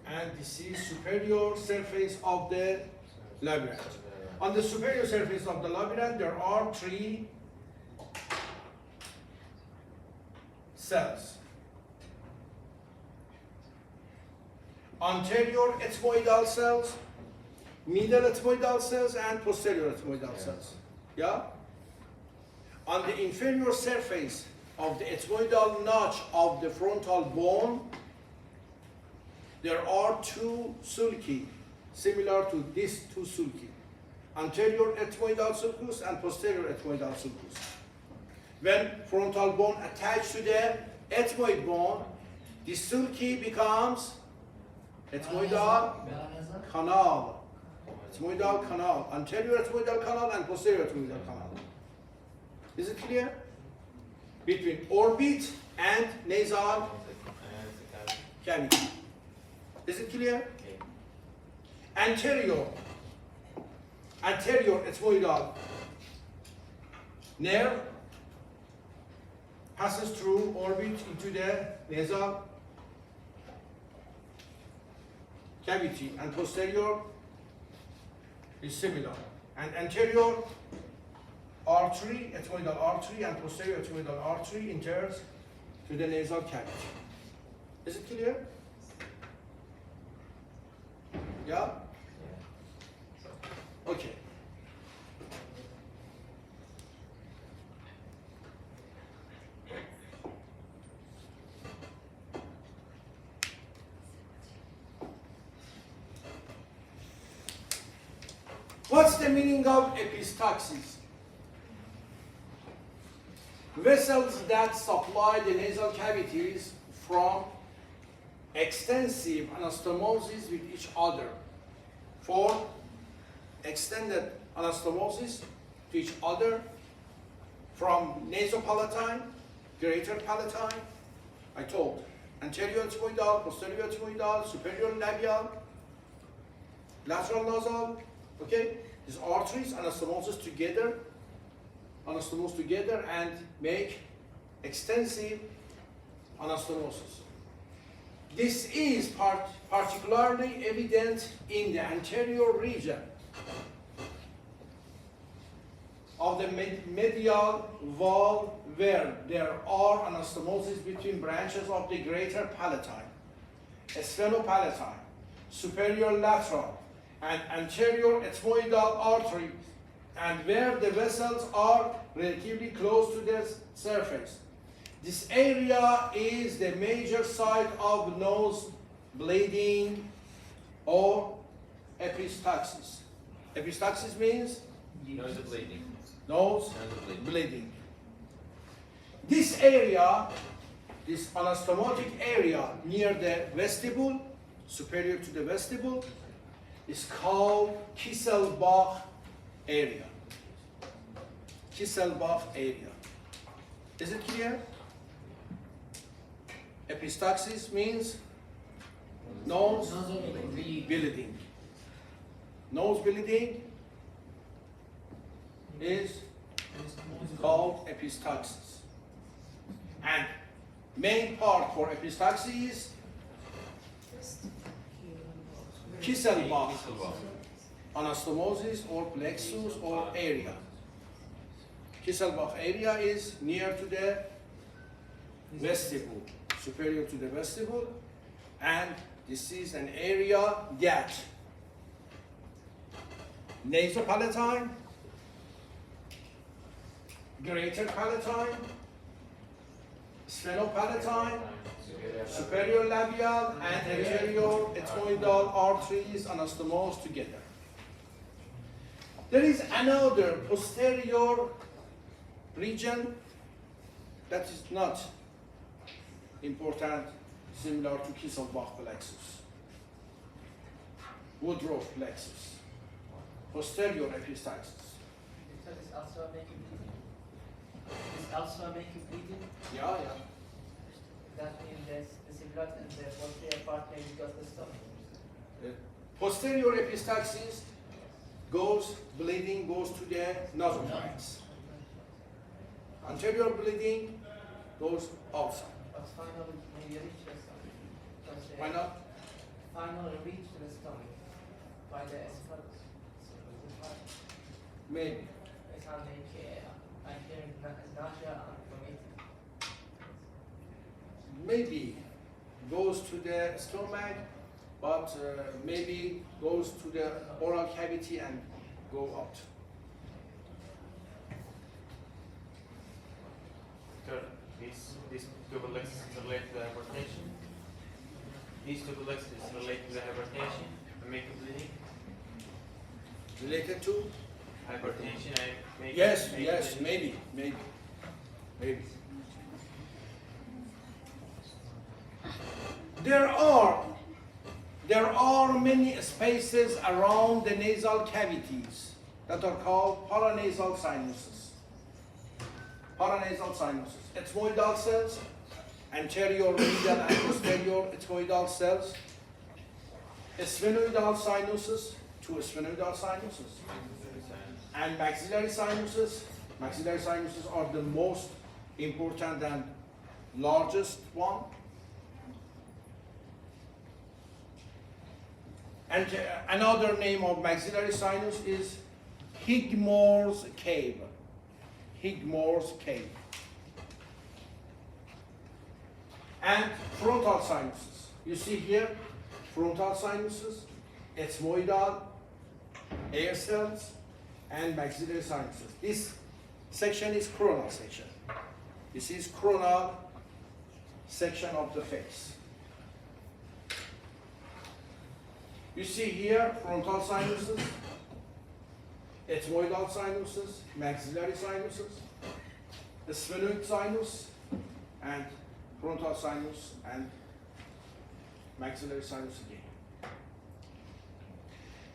And this is superior surface of the labyrinth. On the superior surface of the labyrinth, there are 3 cells. Anterior ethmoidal cells, middle ethmoidal cells, and posterior ethmoidal cells. Yeah? On the inferior surface of the ethmoidal notch of the frontal bone, there are 2 sulci, similar to these 2 sulci. Anterior ethmoidal sulcus and posterior ethmoidal sulcus. When frontal bone attached to the ethmoid bone, the sulci becomes ethmoidal canal. Ethmoidal canal, anterior ethmoidal canal and posterior ethmoidal canal. Is it clear? Between orbit and nasal cavity. Is it clear? Anterior ethmoidal nerve passes through orbit into the nasal cavity, and posterior is similar. And anterior artery, ethmoidal artery, and posterior ethmoidal artery enters to the nasal cavity. Is it clear? Yeah? Okay. What's the meaning of epistaxis? Vessels that supply the nasal cavities from extensive anastomosis with each other. For extended anastomosis to each other from nasopalatine, greater palatine, I told, anterior ethmoidal, posterior ethmoidal, superior labial, lateral nasal, okay? These arteries anastomose together and make extensive anastomosis. This is particularly evident in the anterior region of the medial wall where there are anastomosis between branches of the greater palatine, sphenopalatine, superior lateral, and anterior ethmoidal arteries, and where the vessels are relatively close to the surface. This area is the major site of nose bleeding or epistaxis. Epistaxis means Nose bleeding. nose bleeding. This area, this anastomotic area near the vestibule, superior to the vestibule, is called Kisselbach area. Kisselbach area. Is it clear? Epistaxis means nose bleeding. Nose bleeding is called epistaxis. And main part for epistaxis is Kisselbach anastomosis or plexus or area. Kisselbach area is near to the vestibule, superior to the vestibule, and this is an area that nasopalatine, greater palatine, sphenopalatine, superior labial, and anterior ethmoidal arteries anastomose together. There is another posterior region that is not important, similar to Kisselbach plexus, Woodruff plexus, posterior epistaxis. Because it's also making bleeding. It's also making bleeding. Yeah. That means there's blood in the posterior part maybe because the stomach. Posterior epistaxis bleeding goes to the nasopharynx. Anterior bleeding goes outside. But finally maybe reach the stomach. Why not? Finally reach the stomach by the esophagus. Maybe. It's how I hear nausea and vomiting. Maybe goes to the stomach, but maybe goes to the oral cavity and go out. These tubular lexus is related to the hypertension. These tubular lexus is related to the hypertension and make it bleeding. Related to? Hypertension and make Yes, make yes, bleeding. maybe. There are many spaces around the nasal cavities that are called paranasal sinuses. Paranasal sinuses. Ethmoidal cells, anterior, medial, and posterior ethmoidal cells. Sphenoidal sinuses, two sphenoidal sinuses. And maxillary sinuses. Maxillary sinuses are the most important and largest one. And another name of maxillary sinus is Higmore's cave. Higmore's cave. And frontal sinuses. You see here, frontal sinuses, ethmoidal, air cells, and maxillary sinuses. This section is coronal section. This is coronal section of the face. You see here frontal sinuses, ethmoidal sinuses, maxillary sinuses. sphenoid sinus and frontal sinus and maxillary sinus again.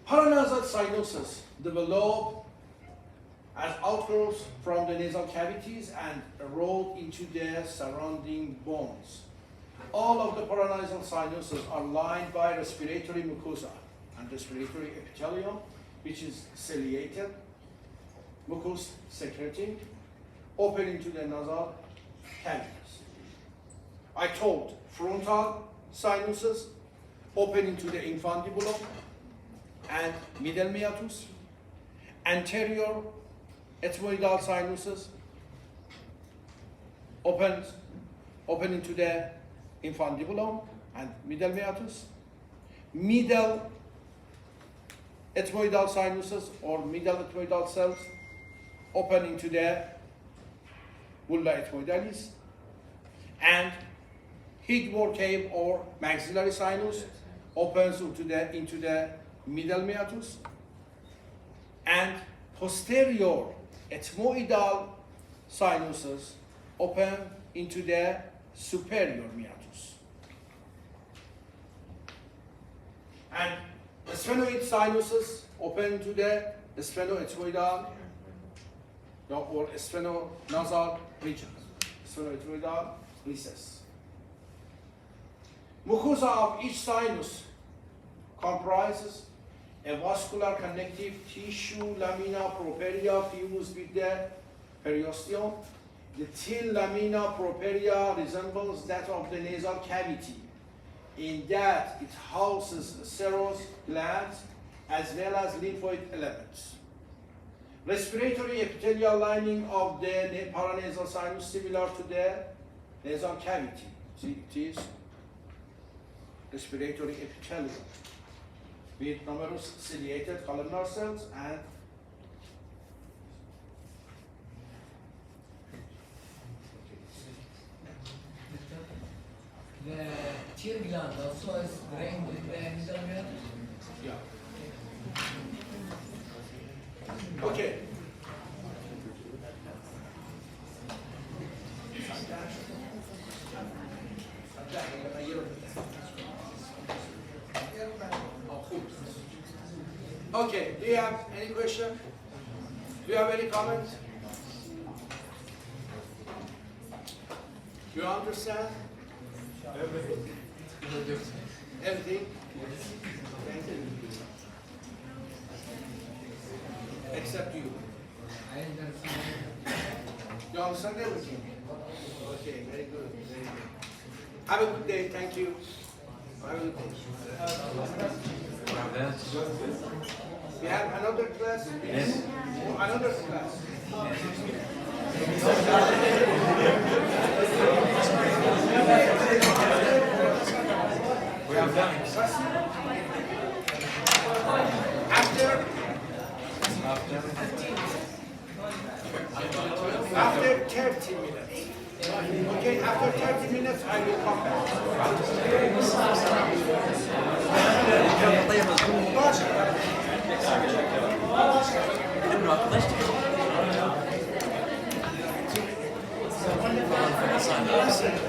Paranasal sinuses develop as outgrowths from the nasal cavities and erode into the surrounding bones. All of the paranasal sinuses are lined by respiratory mucosa and respiratory epithelium, which is ciliated, mucus secreting, open into the nasal cavities. I told frontal sinuses open into the infundibulum and middle meatus, anterior ethmoidal sinuses open into the infundibulum and middle meatus, middle ethmoidal sinuses or middle ethmoidal cells open into the bulla ethmoidalis, and Higmore cave or maxillary sinus opens into the middle meatus, and posterior ethmoidal sinuses open into the superior meatus. And the sphenoid sinuses open to the sphenoethmoidal or sphenonasal region, sphenoethmoidal recess. Mucosa of each sinus comprises a vascular connective tissue lamina propria fused with the periosteum. The thin lamina propria resembles that of the nasal cavity in that it houses serous glands as well as lymphoid elements. Respiratory epithelial lining of the paranasal sinus similar to the nasal cavity. See, it is respiratory epithelium with numerous ciliated columnar cells and the tear gland also is drained with the middle meatus. yeah. Okay. Okay, do you have any question? Do you have any comment? You understand? Everything? Except you. I understand. You understand everything? Okay, very good, very good. Have a good day, thank you. Have a good day. We have another class? Yes. Oh, another class. We have done. After 30 minutes. Okay, after 30 minutes I will come back. Sign up.